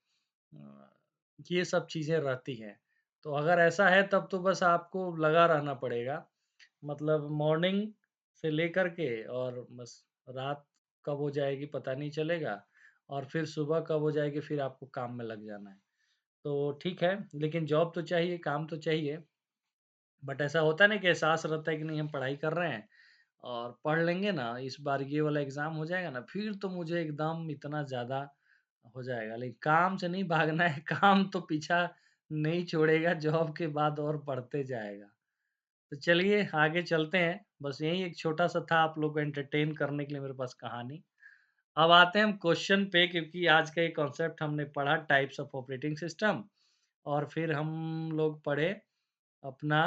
S1: ये सब चीज़ें रहती हैं। तो अगर ऐसा है तब तो बस आपको लगा रहना पड़ेगा। मतलब मॉर्निंग से लेकर के और बस रात कब हो जाएगी पता नहीं चलेगा और फिर सुबह कब हो जाएगी फिर आपको काम में लग जाना है। तो ठीक है, लेकिन जॉब तो चाहिए, काम तो चाहिए। बट ऐसा होता है ना कि एहसास रहता है कि नहीं हम पढ़ाई कर रहे हैं और पढ़ लेंगे ना, इस बार ये वाला एग्ज़ाम हो जाएगा ना, फिर तो मुझे एकदम इतना ज़्यादा हो जाएगा। लेकिन काम से नहीं भागना है, काम तो पीछा नहीं छोड़ेगा, जॉब के बाद और बढ़ते जाएगा। तो चलिए आगे चलते हैं। बस यही एक छोटा-सा था आप लोग को एंटरटेन करने के लिए मेरे पास कहानी। अब आते हैं हम क्वेश्चन पे, क्योंकि आज का ये कॉन्सेप्ट हमने पढ़ा टाइप्स ऑफ ऑपरेटिंग सिस्टम और फिर हम लोग पढ़े अपना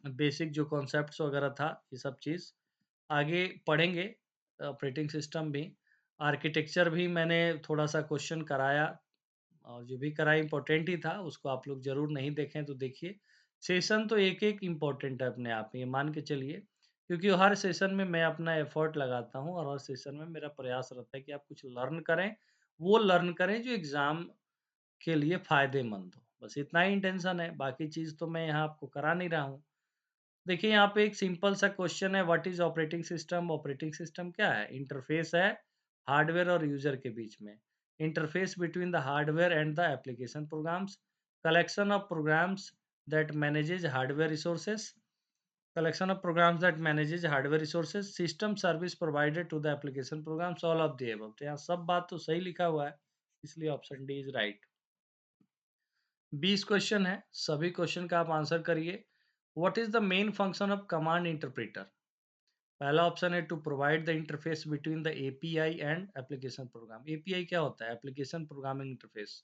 S1: बेसिक जो कॉन्सेप्ट्स वगैरह था, ये सब चीज़। आगे पढ़ेंगे ऑपरेटिंग सिस्टम भी। आर्किटेक्चर भी मैंने थोड़ा-सा क्वेश्चन कराया और जो भी कराया इम्पोर्टेंट ही था, उसको आप लोग ज़रूर नहीं देखें तो देखिए। सेशन तो एक-एक इम्पोर्टेंट है अपने आप में, ये मान के चलिए, क्योंकि हर सेशन में मैं अपना एफर्ट लगाता हूँ और हर सेशन में मेरा प्रयास रहता है कि आप कुछ लर्न करें, वो लर्न करें जो एग्ज़ाम के लिए फ़ायदेमंद हो। बस इतना ही इंटेंशन है, बाकी चीज़ तो मैं यहाँ आपको करा नहीं रहा हूँ। देखिए यहाँ पे एक सिंपल सा क्वेश्चन है, what is operating system? Operating system क्या है? इंटरफ़ेस है हार्डवेयर और यूज़र के बीच में। Interface between the hardware and the application programs, collection of programs that manages hardware resources, collection of programs that manages hardware resources, system service provided to the application programs, all of the above. तो यहाँ सब बात तो सही लिखा हुआ है, इसलिए option D is right. 20 question है, सभी क्वेश्चन का आप आंसर करिए। What is the main function of command interpreter? पहला ऑप्शन है to provide the interface between the API and application program. API क्या होता है? Application programming interface.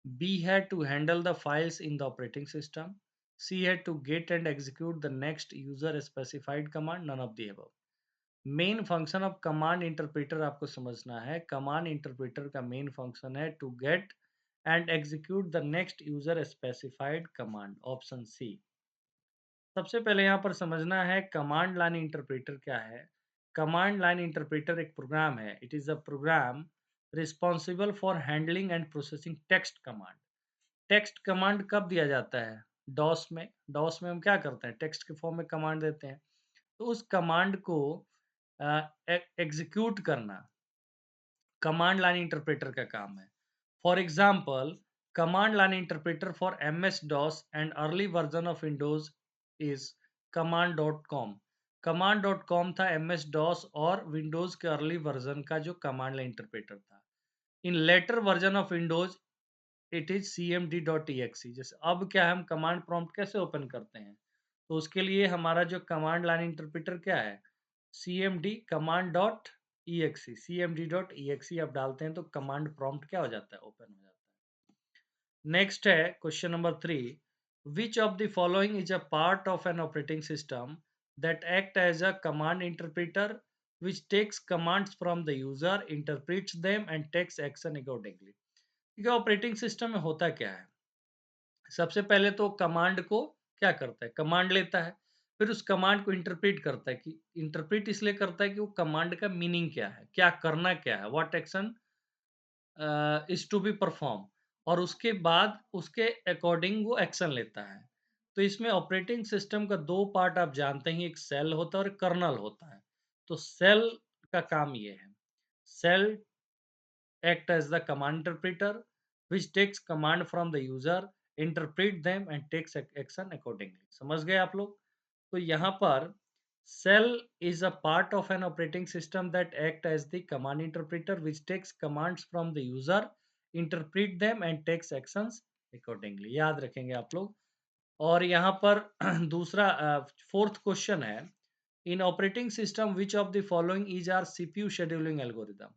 S1: बी है to handle the files in the operating system. C है to get and execute the next user specified command, none of the above. Main function of command interpreter आपको समझना है। Command interpreter का main function है to get and execute the next user specified command, option C. सबसे पहले यहाँ पर समझना है कमांड लाइन इंटरप्रेटर क्या है। कमांड लाइन इंटरप्रेटर एक प्रोग्राम है। It is a program responsible for handling and processing text command. Text command कब दिया जाता है? डॉस में। डॉस में हम क्या करते हैं? टेक्स्ट के फॉर्म में कमांड देते हैं। तो उस कमांड को एग्जीक्यूट करना कमांड लाइन इंटरप्रेटर का काम है। For example, command line interpreter for MS DOS and early version of Windows is command.com। command.com था MS DOS और विंडोज के अर्ली वर्जन का जो कमांड लाइन इंटरप्रेटर था। In later version of Windows it is cmd.exe। जैसे अब क्या है, हम कमांड प्रॉम्प्ट कैसे ओपन करते हैं? तो उसके लिए हमारा जो कमांड लाइन इंटरप्रेटर क्या है? cmd command dot exe, cmd dot exe आप डालते हैं तो कमांड प्रॉम्प्ट क्या हो जाता है? ओपन हो जाता है। नेक्स्ट है question number 3, which of the following is a part of an operating system that act as a command interpreter which takes commands from the user, interprets them and takes action accordingly. ठीक है, operating system में होता क्या है? सबसे पहले तो command को क्या करता है? कमांड लेता है, फिर उस कमांड को इंटरप्रेट करता है कि इंटरप्रेट इसलिए करता है कि वो कमांड का मीनिंग क्या है? क्या करना क्या है? What action is to be perform, और उसके बाद उसके अकॉर्डिंग वो एक्शन लेता है। तो इसमें ऑपरेटिंग सिस्टम का दो पार्ट आप जानते हैं, एक सेल होता है और एक कर्नल होता है। तो सेल का काम ये है, cell act as the command interpreter which takes command from the user, interpret them and takes action accordingly. समझ गए आप लोग? तो यहाँ पर cell is a part of an operating system that act as the command interpreter which takes commands from the user, interpret them and takes actions accordingly. याद रखेंगे आप लोग। और यहाँ पर दूसरा फोर्थ क्वेश्चन है, in operating system which of the following is are CPU scheduling algorithm.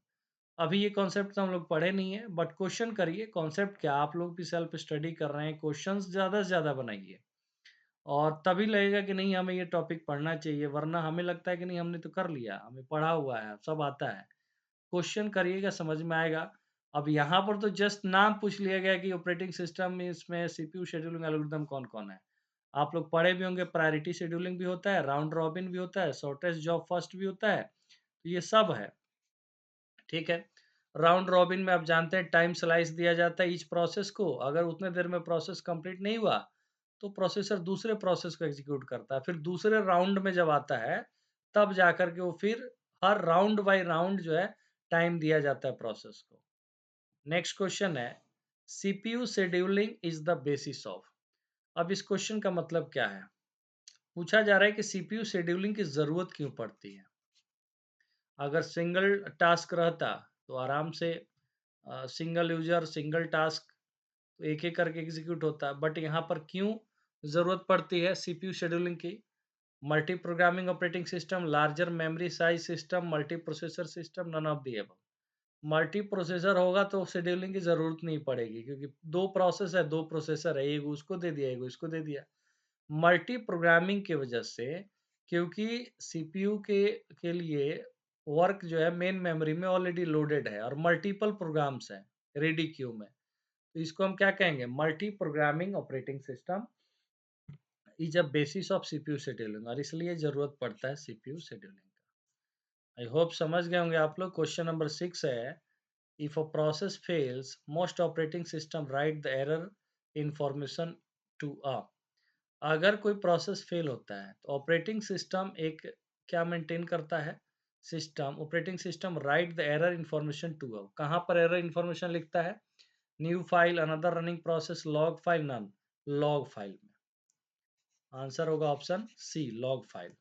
S1: अभी ये कॉन्सेप्ट तो हम लोग पढ़े नहीं है, बट क्वेश्चन करिए, कॉन्सेप्ट क्या, आप लोग भी सेल्फ स्टडी कर रहे हैं, क्वेश्चंस ज़्यादा से ज़्यादा बनाइए और तभी लगेगा कि नहीं हमें ये टॉपिक पढ़ना चाहिए, वरना हमें लगता है कि नहीं हमने तो कर लिया, हमें पढ़ा हुआ है, सब आता है। क्वेश्चन करिएगा, समझ में आएगा। अब यहाँ पर तो जस्ट नाम पूछ लिया गया कि ऑपरेटिंग सिस्टम में इसमें सीपीयू शेड्यूलिंग एल्गोरिदम कौन-कौन है। आप लोग पढ़े भी होंगे, प्रायोरिटी शेड्यूलिंग भी होता है, राउंड रॉबिन भी होता है, शॉर्टेस्ट जॉब फर्स्ट भी होता है, तो ये सब है। ठीक है। राउंड रॉबिन में आप जानते हैं टाइम स्लाइस दिया जाता है ईच प्रोसेस को, अगर उतने देर में प्रोसेस कंप्लीट नहीं हुआ तो प्रोसेसर दूसरे प्रोसेस को एग्जीक्यूट करता है, फिर दूसरे राउंड में जब आता है तब जाकर के वो फिर हर राउंड बाय राउंड जो है टाइम दिया जाता है प्रोसेस को। नेक्स्ट क्वेश्चन है, CPU scheduling is the basis of. अब इस क्वेश्चन का मतलब क्या है? पूछा जा रहा है कि सीपीयू शेड्यूलिंग की जरूरत क्यों पड़ती है? अगर सिंगल टास्क रहता तो आराम से सिंगल यूजर सिंगल टास्क तो एक एक करके एग्जीक्यूट होता है, बट यहाँ पर क्यों ज़रूरत पड़ती है सीपीयू शेड्यूलिंग की? Multi programming operating system, larger memory size system, multi processor system, none of the above. Multi processor होगा तो शेड्यूलिंग की ज़रूरत नहीं पड़ेगी, क्योंकि दो प्रोसेस है, दो प्रोसेसर है, एक उसको दे दिया, एक इसको दे दिया। मल्टी प्रोग्रामिंग की वजह से, क्योंकि सीपीयू के लिए वर्क जो है मेन मेमोरी में ऑलरेडी लोडेड है और मल्टीपल प्रोग्राम्स हैं रेडी क्यू में, तो इसको हम क्या कहेंगे? Multi programming operating system is a basis of CPU scheduling, और इसलिए जरूरत पड़ता है सीपीयू शेड्यूलिंग का। आई होप समझ गए होंगे आप लोग। क्वेश्चन नंबर 6 है, if a process fails most operating system write the error information to a. अगर कोई प्रोसेस फेल होता है तो ऑपरेटिंग सिस्टम एक क्या मेंटेन करता है? System operating system write the error information to a, कहाँ पर एरर इंफॉर्मेशन लिखता है? New file, another running process, log file, none, log file में। आंसर होगा option C, log file.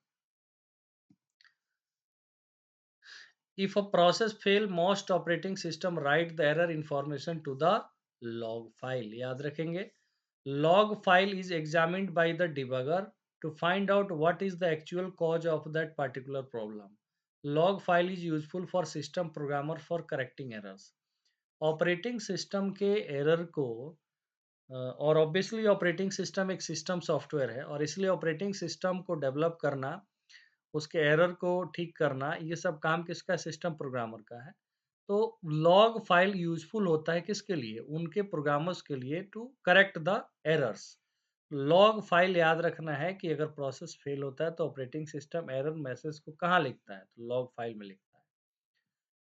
S1: If a process fail most operating system write the error information to the log file. याद रखेंगे, log file is examined by the debugger to find out what is the actual cause of that particular problem. Log file is useful for system programmer for correcting errors. Operating system के error को और obviously operating system एक system software है और इसलिए operating system को develop करना, उसके एरर को ठीक करना, ये सब काम किसका? सिस्टम प्रोग्रामर का है। तो लॉग फाइल यूजफुल होता है किसके लिए? उनके प्रोग्रामर्स के लिए, to correct the errors. Log file याद रखना है कि अगर प्रोसेस फेल होता है तो ऑपरेटिंग सिस्टम एरर मैसेज को कहाँ लिखता है? तो लॉग फाइल में लिखता है।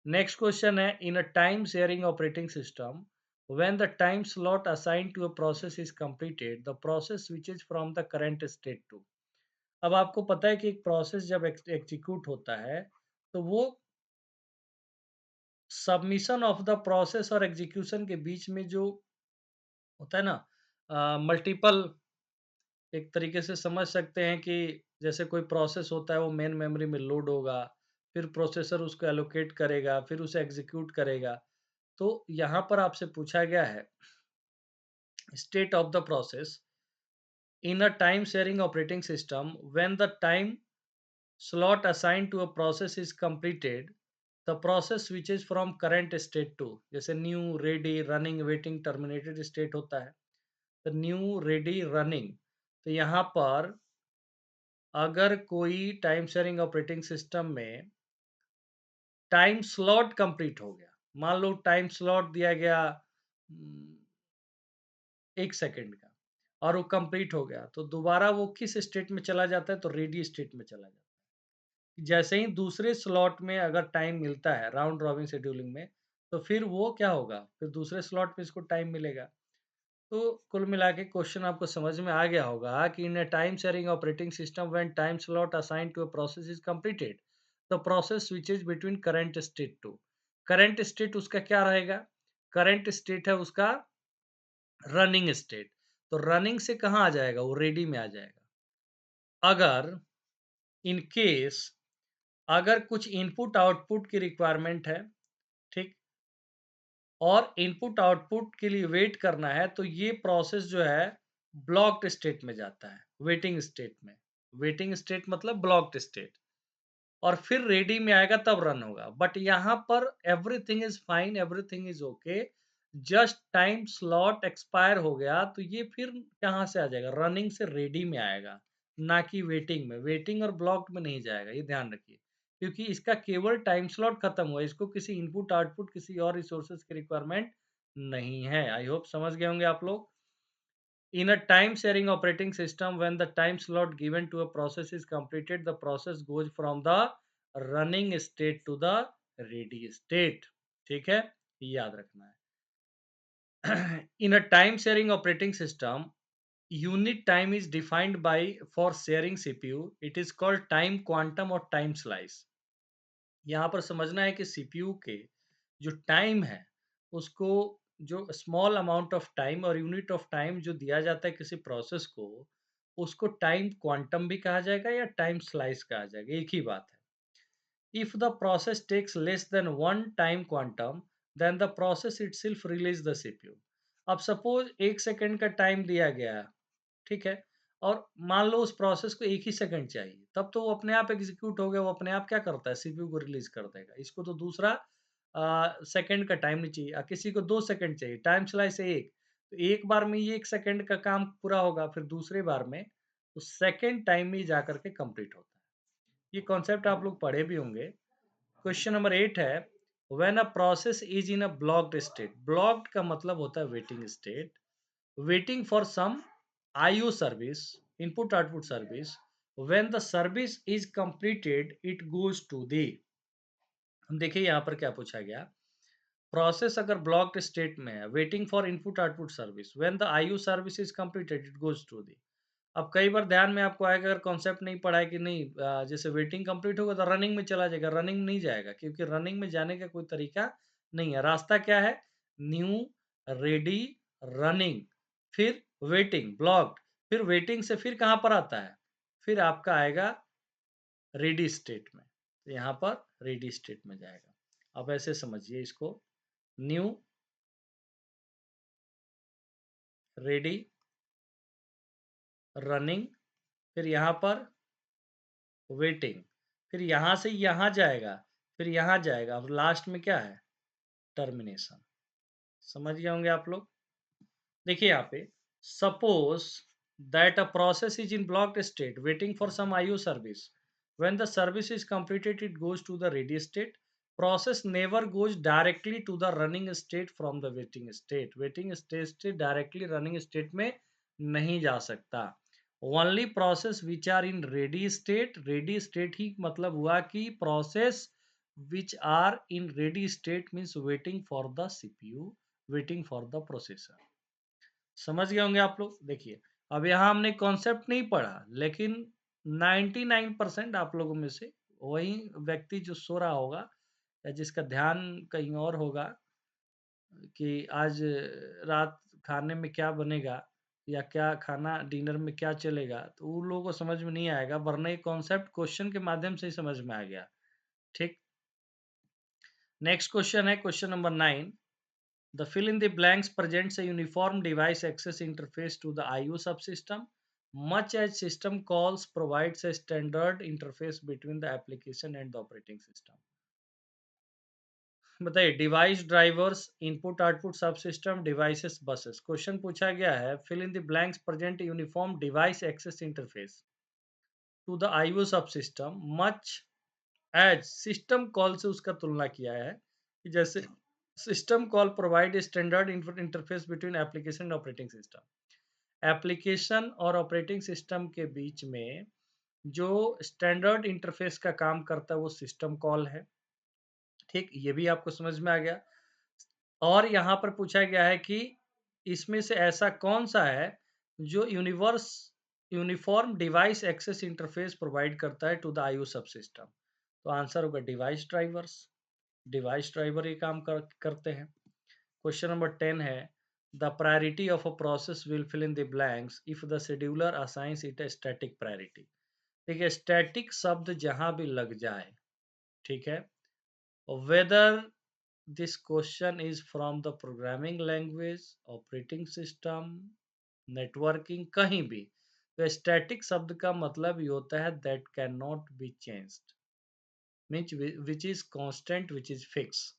S1: नेक्स्ट क्वेश्चन है, in a time sharing operating system when the time slot assigned to a process is completed the process switches from the current state to. अब आपको पता है कि एक प्रोसेस जब एग्जीक्यूट होता है तो वो सबमिशन ऑफ द प्रोसेस और एग्जीक्यूशन के बीच में जो होता है ना, मल्टीपल, एक तरीके से समझ सकते हैं कि जैसे कोई प्रोसेस होता है वो मेन मेमोरी में लोड होगा, फिर प्रोसेसर उसको एलोकेट करेगा, फिर उसे एग्जीक्यूट करेगा। तो यहाँ पर आपसे पूछा गया है, state of the process in a time sharing operating system when the time slot assigned to a process is completed, the process switches from current state to, जैसे new, ready, running, waiting, terminated state होता है। New, ready, running. तो यहाँ पर अगर कोई time sharing operating system में time slot complete हो गया, मान लो टाइम स्लॉट दिया गया 1 सेकंड का और वो कंप्लीट हो गया, तो दोबारा वो किस स्टेट में चला जाता है? तो रेडी स्टेट में चला जाता है। जैसे ही दूसरे स्लॉट में अगर टाइम मिलता है राउंड रॉबिन शेड्यूलिंग में, तो फिर वो क्या होगा? फिर दूसरे स्लॉट में इसको टाइम मिलेगा। तो कुल मिला के क्वेश्चन आपको समझ में आ गया होगा कि in a time sharing operating system when time slot assigned to a process is completed, the process switches between current state to. Current state उसका क्या रहेगा? करंट स्टेट है उसका रनिंग स्टेट। तो रनिंग से कहाँ आ जाएगा? वो रेडी में आ जाएगा। अगर इन केस अगर कुछ इनपुट आउटपुट की रिक्वायरमेंट है, ठीक, और इनपुट आउटपुट के लिए वेट करना है, तो ये प्रोसेस जो है ब्लॉक्ड स्टेट में जाता है, वेटिंग स्टेट में। वेटिंग स्टेट मतलब ब्लॉक्ड स्टेट, और फिर रेडी में आएगा तब रन होगा। बट यहाँ पर everything is fine, everything is okay, just time slot expire हो गया, तो ये फिर कहाँ से आ जाएगा? रनिंग से रेडी में आएगा, ना कि वेटिंग में। वेटिंग और ब्लॉक्ड में नहीं जाएगा, ये ध्यान रखिए, क्योंकि इसका केवल टाइम स्लॉट खत्म हुआ है, इसको किसी इनपुट आउटपुट किसी और रिसोर्सेज की रिक्वायरमेंट नहीं है। आई होप समझ गए होंगे आप लोग। In a time-sharing operating system, when the time slot given to a process is completed, the process goes from the running state to the ready state. ठीक है, ये याद रखना है। In a time-sharing operating system, unit time is defined by for sharing CPU. It is called time quantum or time slice. यहाँ पर समझना है कि सीपीयू के जो टाइम है, उसको जो स्मॉल अमाउंट ऑफ टाइम और यूनिट ऑफ टाइम जो दिया जाता है किसी प्रोसेस को, उसको टाइम क्वांटम भी कहा जाएगा या टाइम स्लाइस कहा जाएगा, एक ही बात है। If the process takes less than one time quantum, then the process itself release the CPU. अब सपोज 1 सेकंड का टाइम दिया गया है, ठीक है? और मान लो उस प्रोसेस को 1 ही सेकंड चाहिए, तब तो वो अपने आप एग्ज़ीक्यूट हो गया, वो अपने आप क्या करता है? सीपीयू को रिलीज़ कर देगा। इसको तो दूसरा सेकंड का टाइम नहीं चाहिए, किसी को 2 सेकंड चाहिए, टाइम स्लाइस है 1, तो एक बार में ये 1 सेकंड का काम पूरा होगा, फिर दूसरे बार में तो सेकंड टाइम में ही जाकर के कंप्लीट होता है। ये कॉन्सेप्ट आप लोग पढ़े भी होंगे। क्वेश्चन नंबर 8 है, when a process is in a blocked state. Blocked का मतलब होता है waiting state, waiting for some IO service, input output service. When the service is completed, it goes to the, देखिए यहाँ पर क्या पूछा गया, प्रोसेस अगर ब्लॉक्ड स्टेट में है, waiting for input output service, when the IO service is completed it goes to the. अब कई बार ध्यान में आपको आएगा, अगर कॉन्सेप्ट नहीं पढ़ा है कि नहीं, जैसे वेटिंग कंप्लीट होगा तो रनिंग में चला जाएगा, रनिंग नहीं जाएगा, क्योंकि रनिंग में जाने का कोई तरीका नहीं है। रास्ता क्या है? न्यू, रेडी, रनिंग, फिर वेटिंग, ब्लॉक्ड, फिर वेटिंग से फिर कहाँ पर आता है? फिर आपका आएगा रेडी स्टेट में, तो यहाँ पर रेडी स्टेट में जाएगा। अब ऐसे समझिए इसको, न्यू, रेडी, रनिंग, फिर यहाँ पर वेटिंग, फिर यहाँ से यहाँ जाएगा, फिर यहाँ जाएगा, अब लास्ट में क्या है? टर्मिनेशन। समझ गए होंगे आप लोग। देखिए यहाँ पे, suppose that a process is in blocked state waiting for some IO service, when the service is completed it goes to the ready state. Process never goes directly to the running state from the waiting state. Waiting state से directly running state में नहीं जा सकता। Only process which are in ready state, ready state ही मतलब हुआ कि process which are in ready state means waiting for the CPU, waiting for the processor. समझ गए होंगे आप लोग। देखिए, अब यहाँ हमने कॉन्सेप्ट नहीं पढ़ा, लेकिन 99% आप लोगों में से वही व्यक्ति जो सो रहा होगा या जिसका ध्यान कहीं और होगा कि आज रात खाने में क्या बनेगा या क्या खाना डिनर में क्या चलेगा, तो उन लोगों को समझ में नहीं आएगा, वरना ये कॉन्सेप्ट क्वेश्चन के माध्यम से ही समझ में आ गया। ठीक, नेक्स्ट क्वेश्चन है question number 9। The fill in the blanks presents a uniform device access interface to the IO subsystem, much as system calls provides a standard interface between the application and the operating system. बताइए, device drivers, input output sub system, devices buses. Question पूछा गया है, fill in the blanks present uniform device access interface to the IO sub system much as system call से उसका तुलना किया है कि जैसे system call provide standard interface between application and operating system. Application और ऑपरेटिंग सिस्टम के बीच में जो स्टैंडर्ड इंटरफेस का काम करता है वो सिस्टम कॉल है। ठीक, ये भी आपको समझ में आ गया। और यहाँ पर पूछा गया है कि इसमें से ऐसा कौन-सा है जो uniform device access interface provide करता है टू द आईओ सबसिस्टम। तो आंसर होगा डिवाइस ड्राइवर्स। डिवाइस ड्राइवर ये काम करते हैं। क्वेश्चन नंबर 10 है, the priority of a process will fill in the blanks if the scheduler assigns it a static priority. देखिए, स्टैटिक शब्द जहाँ भी लग जाए, ठीक है? Whether this question is from the programming language, operating system, networking, कहीं भी, तो static शब्द का मतलब ये होता है that cannot be changed, means which is constant, which is fixed।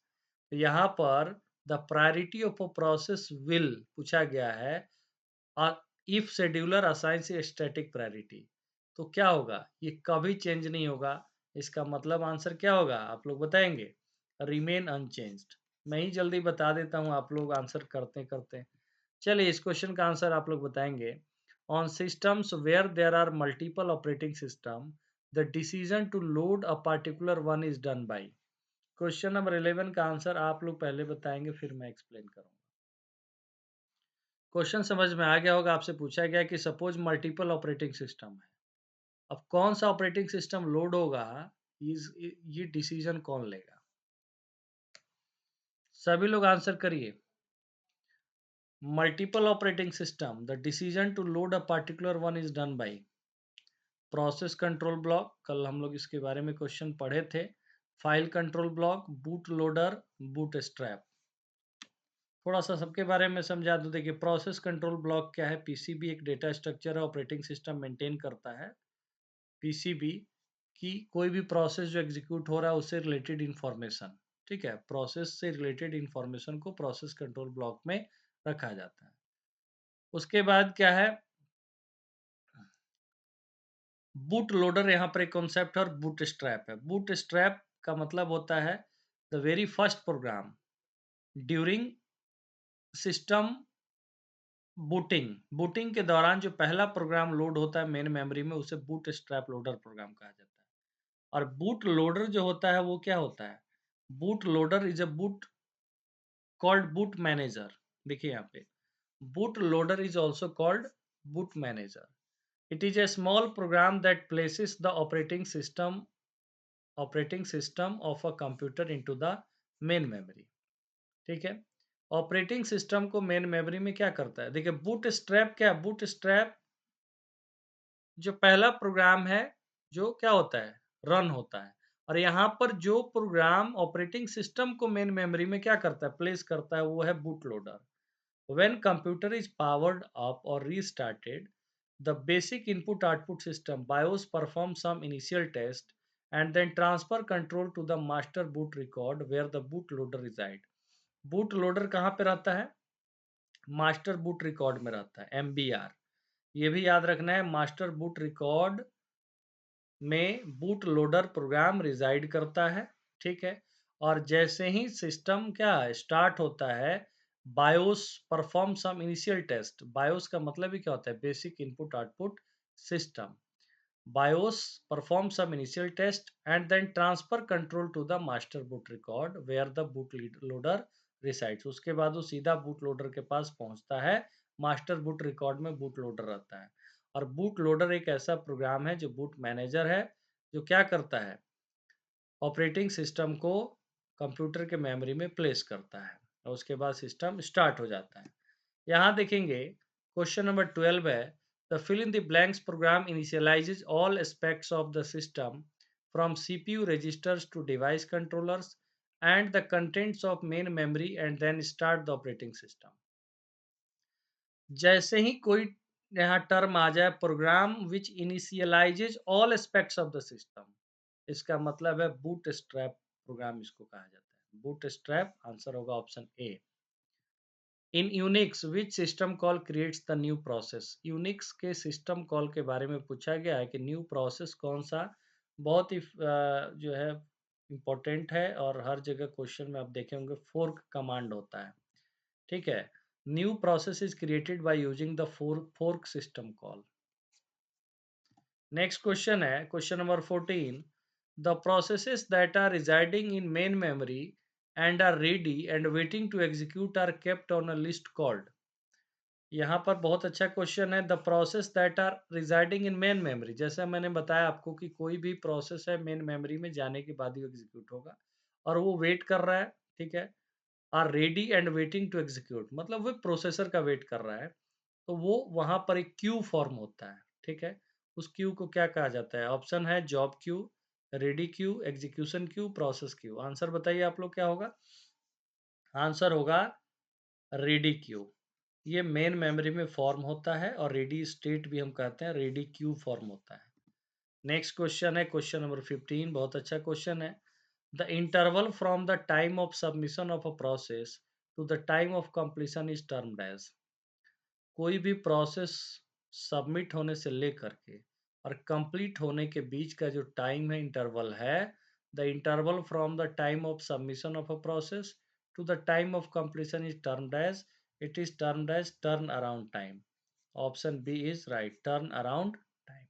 S1: तो यहाँ पर the priority of a process will पूछा गया है, if scheduler assigns a static priority, तो क्या होगा, ये कभी चेंज नहीं होगा। इसका मतलब आंसर क्या होगा, आप लोग बताएंगे, रिमेन अनचेंज्ड। मैं ही जल्दी बता देता हूँ, आप लोग आंसर करते करते। चलिए, इस क्वेश्चन का आंसर आप लोग बताएंगे। On systems where there are multiple operating system, the decision to load a particular one is done by. Question number 11 का आंसर आप लोग पहले बताएंगे, फिर मैं एक्सप्लेन करूंगा। क्वेश्चन समझ में आ गया होगा। आपसे पूछा गया कि सपोज मल्टीपल ऑपरेटिंग सिस्टम है, अब कौन सा ऑपरेटिंग सिस्टम लोड होगा, ये डिसीजन कौन लेगा। सभी लोग आंसर करिए। Multiple operating system, the decision to load a particular one is done by process control block, कल हम लोग इसके बारे में क्वेश्चन पढ़े थे। File control block, boot loader, bootstrap. थोड़ा सा सबके बारे में समझा दूं। देखिए, प्रोसेस कंट्रोल ब्लॉक क्या है, पीसीबी एक डेटा स्ट्रक्चर है, ऑपरेटिंग सिस्टम मेंटेन करता है। पीसीबी की कोई भी प्रोसेस जो एग्जीक्यूट हो रहा है उससे रिलेटेड इंफॉर्मेशन, ठीक है, प्रोसेस से रिलेटेड इंफॉर्मेशन को प्रोसेस कंट्रोल ब्लॉक में रखा जाता है। उसके बाद क्या है, बूट लोडर यहाँ पर एक कॉन्सेप्ट है, और बूट स्ट्रैप है। बूट स्ट्रैप का मतलब होता है the very first program during system booting. Booting के दौरान जो पहला प्रोग्राम लोड होता है मेन मेमोरी में, उसे बूट स्ट्रैप लोडर प्रोग्राम कहा जाता है। और बूट लोडर जो होता है वो क्या होता है, boot loader is a boot called boot manager. देखिए यहाँ पे, boot loader is also called boot manager. It is a small program that places the operating system of a computer into the main memory। ठीक है, operating system को main memory में क्या करता है। देखिए, बूट स्ट्रैप क्या है, बूट स्ट्रैप जो पहला प्रोग्राम है जो क्या होता है, रन होता है। और यहाँ पर जो प्रोग्राम ऑपरेटिंग सिस्टम को मेन मेमोरी में क्या करता है, प्लेस करता है, वो है boot loader. When computer is powered up or restarted, the basic input-output system BIOS performs some initial test and then transfer control to the master boot record where the bootloader reside। bootloader कहाँ पे रहता है, master boot record में रहता है, MBR। ये भी याद रखना है, मास्टर बूट रिकॉर्ड में बूट लोडर प्रोग्राम रिजाइड करता है। ठीक है, और जैसे ही सिस्टम क्या स्टार्ट होता है, BIOS perform some initial test. BIOS का मतलब ही क्या होता है, basic input output system. BIOS perform some initial test and then transfer control to the master boot record where the boot loader resides. उसके बाद वो सीधा बूट लोडर के पास पहुंचता है, मास्टर बूट रिकॉर्ड में बूट लोडर रहता है। और बूट लोडर एक ऐसा प्रोग्राम है जो बूट मैनेजर है, जो क्या करता है, ऑपरेटिंग सिस्टम को कंप्यूटर के मेमोरी में प्लेस करता है, और उसके बाद सिस्टम स्टार्ट हो जाता है। यहाँ देखेंगे, क्वेश्चन नंबर 12 है, the fill in the blanks program initializes all aspects of the system from CPU registers to device controllers and the contents of main memory and then start the operating system. जैसे ही कोई यहाँ term आ जाए, program which initializes all aspects of the system, इसका मतलब है boot strap programme इसको कहा जाता है। बूटस्ट्रैप आंसर होगा option A. In Unix which system call creates the new process? Unix के सिस्टम कॉल के बारे में पूछा गया है कि न्यू प्रोसेस कौन सा। बहुत ही जो है इम्पोर्टेंट है और हर जगह क्वेश्चन में आप देखे होंगे फोर्क कमांड होता है। ठीक है। New process is created by using the fork system call. Next question है question number 14। The processes that are residing in main memory and are ready and waiting to execute are kept on a list called. यहाँ पर बहुत अच्छा question है। The process that are residing in main memory, जैसे मैंने बताया आपको कि कोई भी प्रोसेस है मेन मेमोरी में जाने के बाद ही एग्जीक्यूट होगा और वो वेट कर रहा है। ठीक है। Are ready and waiting to execute मतलब वो प्रोसेसर का वेट कर रहा है, तो वो वहां पर एक क्यू फॉर्म होता है। ठीक है। उस क्यू को क्या कहा जाता है? ऑप्शन है job queue, ready queue, execution Q, process Q. Answer बताइए आप लोग क्या होगा? आंसर होगा रेडी क्यू। ये मेन मेमोरी में फॉर्म होता है और रेडी स्टेट भी हम कहते हैं, रेडी क्यू फॉर्म होता है। नेक्स्ट क्वेश्चन है क्वेश्चन नंबर 15। बहुत अच्छा क्वेश्चन है। The interval from the time of submission of a process to the time of completion is termed as. कोई भी प्रोसेस सबमिट होने से लेकर के और कंप्लीट होने के बीच का जो टाइम है, इंटरवल है, the interval from the time of submission of a process to the time of completion is termed as, it is termed as turn around time. Option B is right, turn around time.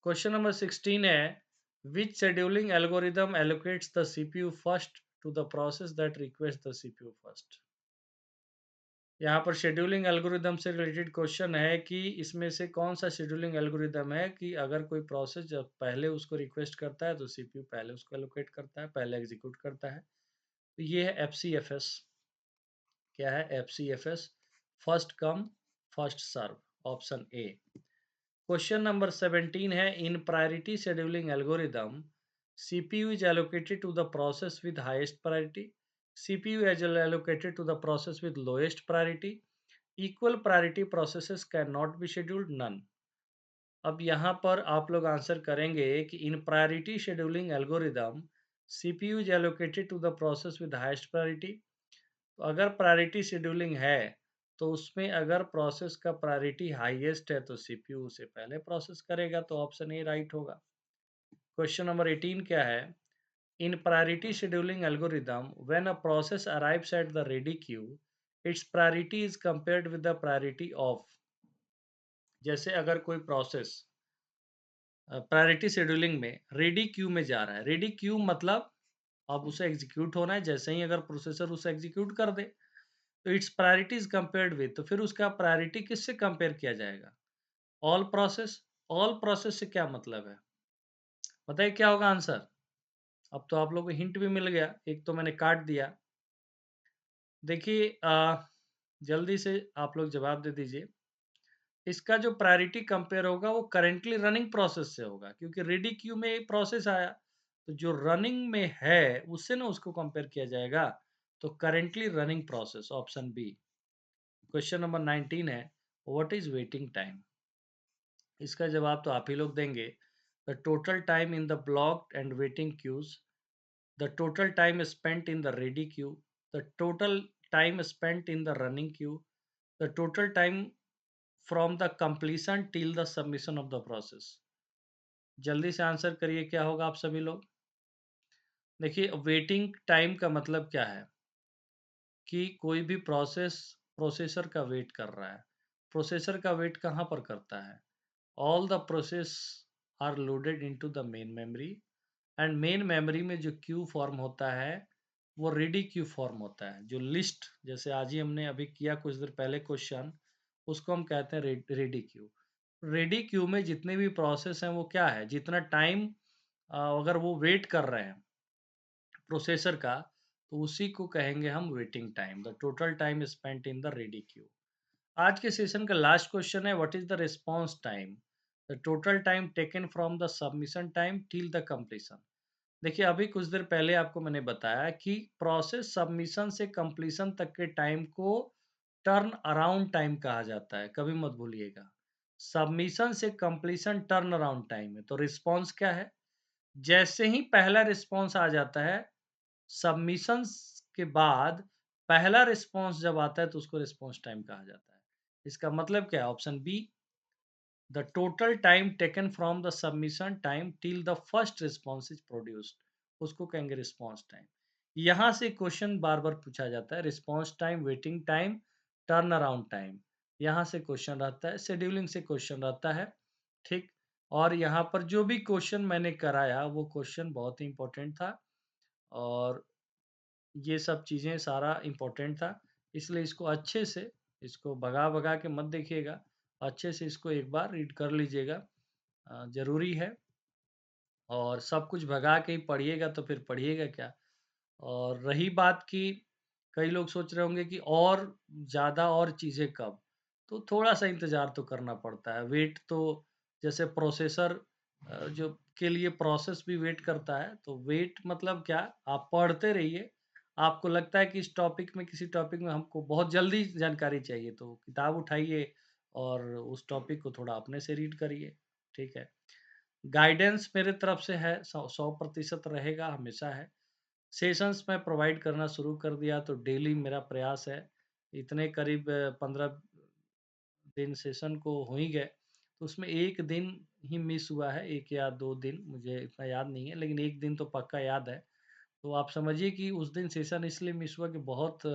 S1: Question number 16 है which scheduling algorithm allocates the CPU first to the process that request the CPU first. यहाँ पर scheduling algorithm से related question है कि इसमें से कौन सा शेड्यूलिंग एल्गोरिदम है कि अगर कोई प्रोसेस जब पहले उसको रिक्वेस्ट करता है तो सीपीयू पहले उसको एलोकेट करता है, पहले एग्जीक्यूट करता है। तो ये है एफसीएफएस। क्या है? FCFS, first come first serve, option A. Question number 17 है in priority scheduling algorithm CPU is allocated to the process with highest priority, CPU is allocated to the process with lowest priority, equal priority processes cannot be scheduled, none। अब यहाँ पर आप लोग answer करेंगे कि in priority scheduling algorithm CPU is allocated to the process with highest priority. तो अगर priority scheduling है तो उसमें अगर प्रोसेस का प्रायोरिटी हाईएस्ट है तो सीपीयू उसे पहले प्रोसेस करेगा, तो ऑप्शन ए राइट होगा। क्वेश्चन नंबर 18 क्या है? In priority scheduling algorithm, when a process arrives at the ready queue, its priority is compared with the priority of। जैसे अगर कोई प्रोसेस प्रायोरिटी शेड्यूलिंग में रेडी क्यू में जा रहा है, रेडी क्यू मतलब अब उसे एग्जीक्यूट होना है, जैसे ही अगर प्रोसेसर उसे एग्जीक्यूट कर दे तो it's priority is compared with, तो फिर उसका प्रायोरिटी किससे कंपेयर किया जाएगा? All process. ऑल प्रोसेस से क्या मतलब है? बताइए क्या होगा आंसर? अब तो आप लोगों को हिंट भी मिल गया, एक तो मैंने काट दिया। देखिए जल्दी से आप लोग जवाब दे दीजिए। इसका जो प्रायोरिटी कंपेयर होगा वो करेंटली रनिंग प्रोसेस से होगा, क्योंकि रेडी क्यू में एक प्रोसेस आया तो जो रनिंग में है उससे ना उसको कंपेयर किया जाएगा। तो currently running process, option B. Question number 19 है व्हाट इज वेटिंग टाइम? इसका जवाब तो आप ही लोग देंगे। The total time in the blocked and waiting queues, the total time spent in the ready queue, the total time spent in the running queue, the total time from the completion till the submission of the process। जल्दी से answer करिए क्या होगा आप सभी लोग। देखिए waiting time का मतलब क्या है कि कोई भी प्रोसेसर का वेट कर रहा है। प्रोसेसर का वेट कहाँ पर करता है? All the process are loaded into the main memory and main memory में जो क्यू फॉर्म होता है वो रेडी क्यू फॉर्म होता है। जो लिस्ट जैसे आज ही हमने अभी किया कुछ देर पहले क्वेश्चन, उसको हम कहते हैं रेडी क्यू। रेडी क्यू में जितने भी प्रोसेस हैं वो क्या है, जितना टाइम अगर वो वेट कर रहे हैं प्रोसेसर का, तो उसी को कहेंगे हम waiting time, the total time spent in the ready Q. आज के सेशन का लास्ट क्वेश्चन है what is the response time? The total time taken from the submission time till the completion. देखिए अभी कुछ देर पहले आपको मैंने बताया कि प्रोसेस सबमिशन से कंप्लीशन तक के टाइम को टर्न अराउंड टाइम कहा जाता है, कभी मत भूलिएगा। सबमिशन से कंप्लीशन टर्न अराउंड टाइम है। तो रिस्पांस क्या है? जैसे ही पहला रिस्पांस आ जाता है सबमिशंस के बाद पहला रिस्पॉन्स जब आता है तो उसको रिस्पॉन्स टाइम कहा जाता है। इसका मतलब क्या है? Option B, the total time taken from the submission time till the first response is produced, उसको कहेंगे रिस्पॉन्स टाइम। यहाँ से क्वेश्चन बार-बार पूछा जाता है, response time, waiting time, turn around time. यहाँ से क्वेश्चन रहता है, शेड्यूलिंग से क्वेश्चन रहता है, ठीक? और यहाँ पर जो भी क्वेश्चन मैंने कराया वो क्वेश्चन बहुत ही इम्पोर्टेंट था और ये सब चीज़ें सारा इम्पोर्टेंट था, इसलिए इसको अच्छे से इसको भगा-भगा के मत देखिएगा, अच्छे से इसको एक बार रीड कर लीजिएगा, ज़रूरी है और सब कुछ भगा के ही पढ़िएगा तो फिर पढ़िएगा क्या? और रही बात कि कई लोग सोच रहे होंगे कि और ज़्यादा और चीज़ें कब? तो थोड़ा-सा इंतज़ार तो करना पड़ता है। वेट तो जैसे प्रोसेसर जो के लिए प्रोसेस भी वेट करता है, तो वेट मतलब क्या? आप पढ़ते रहिए। आपको लगता है कि इस टॉपिक में किसी टॉपिक में हमको बहुत जल्दी जानकारी चाहिए, तो किताब उठाइए और उस टॉपिक को थोड़ा अपने से रीड करिए, ठीक है? गाइडेंस मेरे तरफ से है, 100% रहेगा, हमेशा है। सेशंस मैं प्रोवाइड करना शुरू कर दिया तो डेली मेरा प्रयास है, इतने करीब 15 दिन सेशन को हो ही गए, तो उसमें 1 दिन ही मिस हुआ है, 1 या 2 दिन मुझे इतना याद नहीं है, लेकिन 1 दिन तो पक्का याद है। तो आप समझिए कि उस दिन सेशन इसलिए मिस हुआ कि बहुत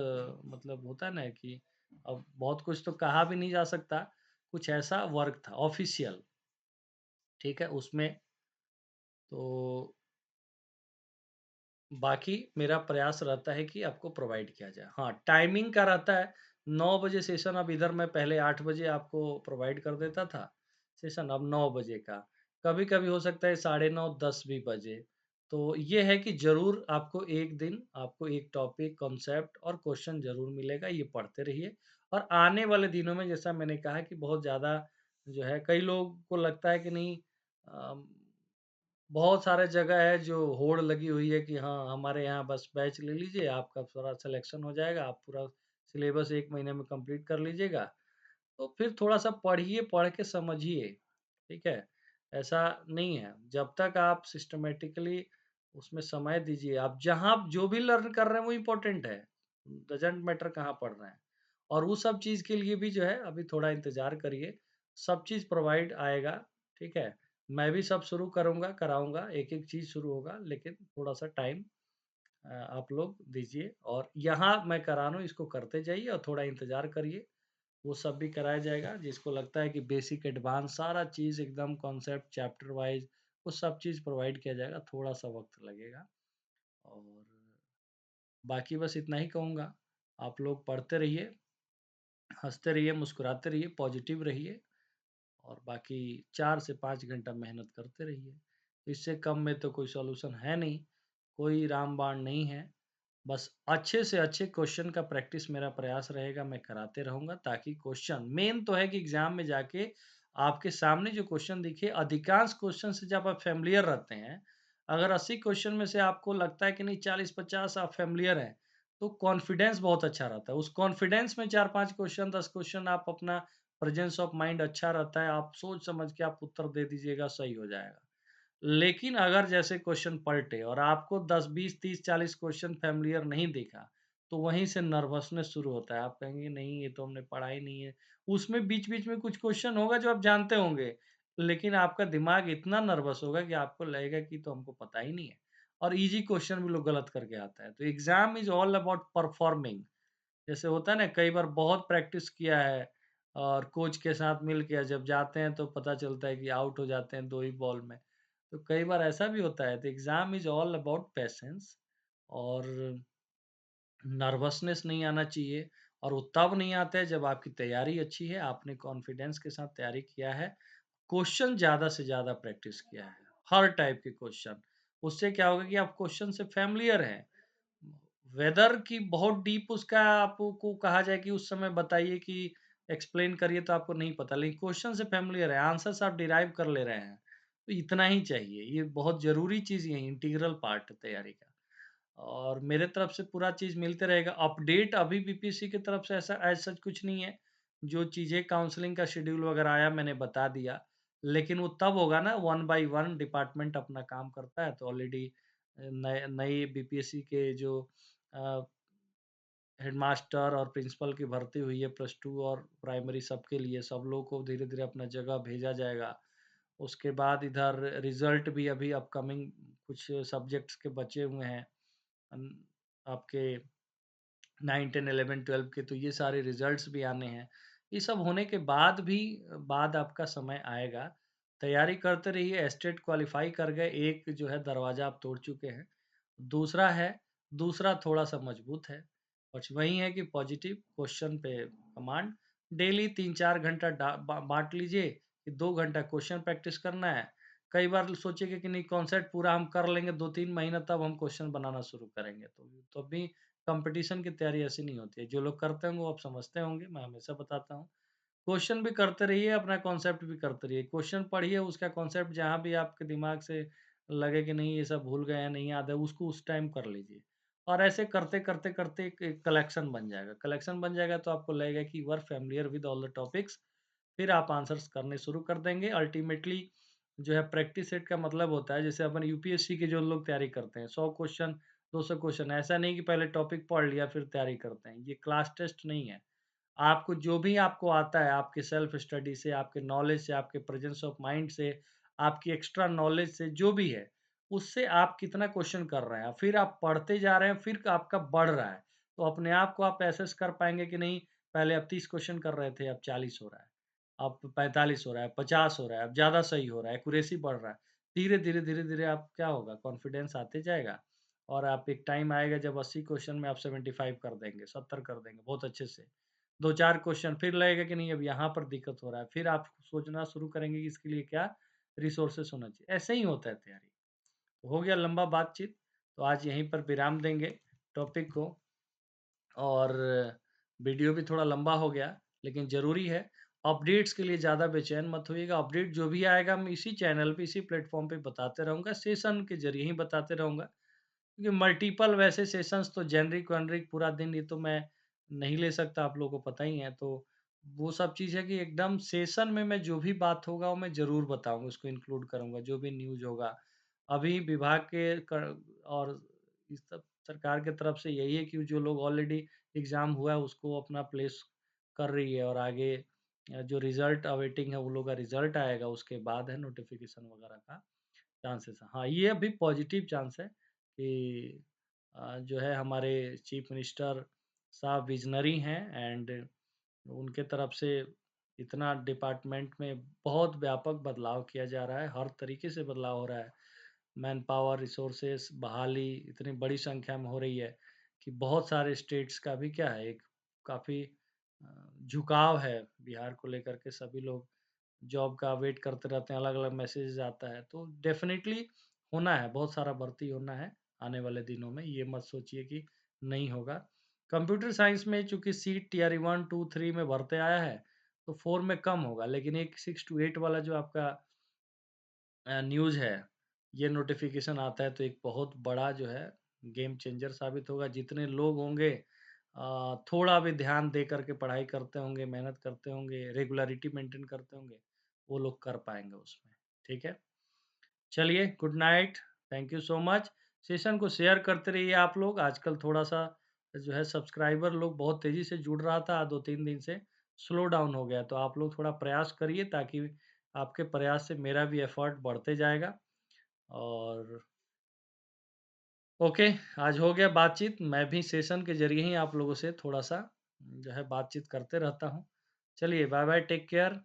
S1: मतलब होता है ना कि अब बहुत कुछ तो कहा भी नहीं जा सकता, कुछ ऐसा वर्क था ऑफ़िशियल, ठीक है? उसमें तो बाकी मेरा प्रयास रहता है कि आपको प्रोवाइड किया जाए। हाँ, टाइमिंग का रहता है 9 बजे सेशन, अब इधर मैं पहले 8 बजे आपको प्रोवाइड कर देता था सेशन, अब 9 बजे का। कभी-कभी हो सकता है साढ़े 9 10 भी बजे। तो ये है कि ज़रूर आपको एक दिन आपको एक टॉपिक, कॉन्सेप्ट और क्वेश्चन ज़रूर मिलेगा, ये पढ़ते रहिए। और आने वाले दिनों में जैसा मैंने कहा कि बहुत ज़्यादा जो है कई लोगों को लगता है कि नहीं अ बहुत सारे जगह है जो होड़ लगी हुई है कि हाँ, हमारे यहाँ बस बैच ले लीजिए, आपका सारा सिलेक्शन हो जाएगा, आप पूरा सिलेबस 1 महीने में कंप्लीट कर लीजिएगा। तो फिर थोड़ा-सा पढ़िए, पढ़ के समझिए, ठीक है? ऐसा नहीं है, जब तक आप सिस्टमैटिकली उसमें समय दीजिए, आप जहाँ आप जो भी लर्न कर रहे हैं वो इम्पोर्टेंट है, डज़न्ट मैटर कहाँ पढ़ रहे हैं। और वो सब चीज़ के लिए भी जो है अभी थोड़ा इंतज़ार करिए, सब चीज़ प्रोवाइड आएगा, ठीक है? मैं भी सब शुरू करूँगा, कराऊँगा, एक-एक चीज़ शुरू होगा, लेकिन थोड़ा-सा टाइम आप लोग दीजिए और यहाँ मैं करा रहा हूँ, इसको करते जाइए और थोड़ा इंतज़ार करिए। वो सब भी कराया जाएगा, जिसको लगता है कि बेसिक एडवांस सारा चीज़ एकदम कॉन्सेप्ट चैप्टर वाइज़ वो सब चीज़ प्रोवाइड किया जाएगा, थोड़ा-सा वक़्त लगेगा और बाकी बस इतना ही कहूँगा। आप लोग पढ़ते रहिए, हँसते रहिए, मुस्कुराते रहिए, पॉज़िटिव रहिए और बाकी 4 से 5 घंटा मेहनत करते रहिए। इससे कम में तो कोई सॉल्यूशन है नहीं, कोई रामबाण नहीं है। बस अच्छे से अच्छे क्वेश्चन का प्रैक्टिस मेरा प्रयास रहेगा, मैं कराते रहूँगा ताकि क्वेश्चन मेन तो है कि एग्ज़ाम में जाके आपके सामने जो क्वेश्चन दिखे, अधिकांश क्वेश्चन से जब आप फ़ैमिलियर रहते हैं, अगर 80 क्वेश्चन में से आपको लगता है कि नहीं 40-50 आप फ़ैमिलियर हैं, तो कॉन्फिडेंस बहुत अच्छा रहता है। उस कॉन्फिडेंस में 4-5 क्वेश्चन, 10 क्वेश्चन आप अपना प्रेजेंस ऑफ माइंड अच्छा रहता है, आप सोच समझ के आप उत्तर दे दीजिएगा, सही हो जाएगा। लेकिन अगर जैसे क्वेश्चन पलटे और आपको 10, 20, 30, 40 क्वेश्चन फ़ैमिलियर नहीं दिखा, तो वहीं से नर्वसनेस शुरू होता है। आप कहेंगे नहीं ये तो हमने पढ़ा ही नहीं है। उसमें बीच-बीच में कुछ क्वेश्चन होगा जो आप जानते होंगे, लेकिन आपका दिमाग इतना नर्वस होगा कि आपको लगेगा कि तो हमको पता ही नहीं है और ईज़ी क्वेश्चन भी लोग गलत करके आता है। तो exam is all about performing. जैसे होता है ना कई बार बहुत प्रैक्टिस किया है और कोच के साथ मिल के जब जाते हैं तो पता चलता है कि आउट हो जाते हैं 2 ही बॉल में। तो कई बार ऐसा भी होता है, तो exam is all about patience और नर्वसनेस नहीं आना चाहिए और वो तब नहीं आता है जब आपकी तैयारी अच्छी है, आपने कॉन्फिडेंस के साथ तैयारी किया है, क्वेश्चन ज़्यादा से ज़्यादा प्रैक्टिस किया है, हर टाइप के क्वेश्चन। उससे क्या होगा कि आप क्वेश्चन से फ़ैमिलियर हैं। वेदर की बहुत डीप उसका आपको कहा जाए कि उस समय बताइए कि एक्सप्लेन करिए तो आपको नहीं पता, लेकिन क्वेश्चन से फ़ैमिलियर है, आंसर्स आप डिराइव कर ले रहे हैं, तो इतना ही चाहिए। ये बहुत ज़रूरी चीज़ ये इंटीग्रल पार्ट है तैयारी का और मेरे तरफ से पूरा चीज़ मिलते रहेगा। अपडेट अभी बीपीएससी की तरफ से ऐसा एज़ सच कुछ नहीं है। जो चीज़ें काउंसलिंग का शेड्यूल वगैरह आया मैंने बता दिया, लेकिन वो तब होगा ना 1 बाय 1 डिपार्टमेंट अपना काम करता है, तो ऑलरेडी नए नई बीपीएससी के जो अ, हेडमास्टर और प्रिंसिपल की भर्ती हुई है प्लस 2 और प्राइमरी सबके लिए, सब लोगों को धीरे-धीरे अपना जगह भेजा जाएगा। उसके बाद इधर रिज़ल्ट भी अभी अपकमिंग कुछ सब्जेक्ट्स के बचे हुए हैं। अन आपके 9, 10, 11, 12 के, तो ये सारे रिज़ल्ट्स भी आने हैं। ये सब होने के बाद भी बाद आपका समय आएगा। तैयारी करते रहिए, एस्टेट क्वालीफाई कर गए, एक जो है दरवाज़ा आप तोड़ चुके हैं। दूसरा है दूसरा थोड़ा-सा मजबूत है। बस वही है कि पॉज़िटिव क्वेश्चन पे कमांड, डेली 3-4 घंटा बाँट लीजिए कि 2 घंटा क्वेश्चन प्रैक्टिस करना है। कई बार सोचिए कि नहीं कॉन्सेप्ट पूरा हम कर लेंगे 2-3 महीना, तब हम क्वेश्चन बनाना शुरू करेंगे। तो अभी कॉम्पिटिशन की तैयारी ऐसी नहीं होती है। जो लोग करते होंगे वो आप समझते होंगे, मैं हमेशा बताता हूँ। क्वेश्चन भी करते रहिए, अपना कॉन्सेप्ट भी करते रहिए। क्वेश्चन पढ़िए, उसका कॉन्सेप्ट जहाँ भी आपके दिमाग से लगे कि नहीं ये सब भूल गए हैं, नहीं याद है, उसको उस टाइम कर लीजिए। और ऐसे करते-करते-करते एक एक कलेक्शन बन जाएगा। कलेक्शन बन जाएगा तो आपको लगेगा कि you are familiar with all the topics, फिर आप आंसर्स करने शुरू कर देंगे। अल्टीमेटली जो है प्रैक्टिस सेट का मतलब होता है, जैसे अपन यूपीएससी की जो लोग तैयारी करते हैं, 100 क्वेश्चन, 200 क्वेश्चन, ऐसा नहीं कि पहले टॉपिक पढ़ लिया फिर तैयारी करते हैं। ये क्लास टेस्ट नहीं है। आपको जो भी आपको आता है, आपके सेल्फ स्टडी से, आपके नॉलेज से, आपके प्रेजेंस ऑफ माइंड से, आपकी एक्स्ट्रा नॉलेज से, जो भी है, उससे आप कितना क्वेश्चन कर रहे हैं, फिर आप पढ़ते जा रहे हैं, फिर आपका बढ़ रहा है। तो अपने आप को आप एसेस कर पाएँगे कि नहीं, पहले आप 30 क्वेश्चन कर रहे थे, अब 40 हो रहा है, अब 45 हो रहा है, 50 हो रहा है, अब ज़्यादा सही हो रहा है, एक्यूरेसी बढ़ रहा है। धीरे-धीरे, धीरे-धीरे आप क्या होगा, कॉन्फिडेंस आते जाएगा और आप एक टाइम आएगा जब 80 क्वेश्चन में आप 75 कर देंगे, 70 कर देंगे, बहुत अच्छे से। 2-4 क्वेश्चन फिर लगेगा कि नहीं अब यहाँ पर दिक्कत हो रहा है, फिर आप सोचना शुरू करेंगे कि इसके लिए क्या रिसोर्सेस होना चाहिए। ऐसे ही होता है तैयारी। हो गया लंबा बातचीत, तो आज यहीं पर विराम देंगे टॉपिक को। और वीडियो भी थोड़ा लंबा हो गया, लेकिन ज़रूरी है। अपडेट्स के लिए ज़्यादा बेचैन मत होइएगा, अपडेट जो भी आएगा मैं इसी चैनल पे, इसी प्लेटफ़ॉर्म पे बताते रहूँगा, सेशन के ज़रिए ही बताते रहूँगा। क्योंकि मल्टीपल वैसे सेशंस तो जेनरिक-वेनरिक पूरा दिन ये तो मैं नहीं ले सकता, आप लोगों को पता ही है। तो वो सब चीज़ है कि एकदम सेशन में मैं जो भी बात होगा वो मैं ज़रूर बताऊँगा, उसको इंक्लूड करूँगा, जो भी न्यूज़ होगा। अभी विभाग के और इस सब सरकार की तरफ से यही है कि जो लोग ऑलरेडी एग्ज़ाम हुआ है उसको अपना प्लेस कर रही है और आगे जो रिज़ल्ट अवेटिंग है, वो लोग का रिज़ल्ट आएगा, उसके बाद है नोटिफ़िकेशन वगैरह का चांसेस है। हाँ, ये अभी पॉज़िटिव चांस है कि जो है हमारे चीफ़ मिनिस्टर साहब विज़नरी हैं एंड उनके तरफ से इतना डिपार्टमेंट में बहुत व्यापक बदलाव किया जा रहा है, हर तरीके से बदलाव हो रहा है। मैन पावर, रिसोर्सेस, बहाली इतनी बड़ी संख्या में हो रही है कि बहुत सारे स्टेट्स का भी क्या है, एक काफ़ी झुकाव है बिहार को लेकर के। सभी लोग जॉब का वेट करते रहते हैं, अलग-अलग मैसेजेस आता है, तो डेफ़िनिटली होना है, बहुत सारा भर्ती होना है आने वाले दिनों में, ये मत सोचिए कि नहीं होगा। कंप्यूटर साइंस में चूँकि सीट टियर 1, 2, 3 में भरते आया है, तो 4 में कम होगा, लेकिन एक 6 टू 8 वाला जो आपका न्यूज़ है, ये नोटिफ़िकेशन आता है तो एक बहुत बड़ा जो है गेम चेंजर साबित होगा। जितने लोग होंगे थोड़ा भी ध्यान दे कर के पढ़ाई करते होंगे, मेहनत करते होंगे, रेगुलरिटी मेंटेन करते होंगे, वो लोग कर पाएँगे उसमें, ठीक है? चलिए good night, thank you so much. Session को शेयर करते रहिए आप लोग, आजकल थोड़ा-सा जो है सब्सक्राइबर लोग बहुत तेज़ी से जुड़ रहा था, 2-3 दिन से स्लो डाउन हो गया, तो आप लोग थोड़ा प्रयास करिए ताकि आपके प्रयास से मेरा भी एफर्ट बढ़ते जाएगा और ओके, आज हो गया बातचीत। मैं भी सेशन के ज़रिए ही आप लोगों से थोड़ा-सा जो है बातचीत करते रहता हूँ। चलिए बाय-बाय, टेक केयर।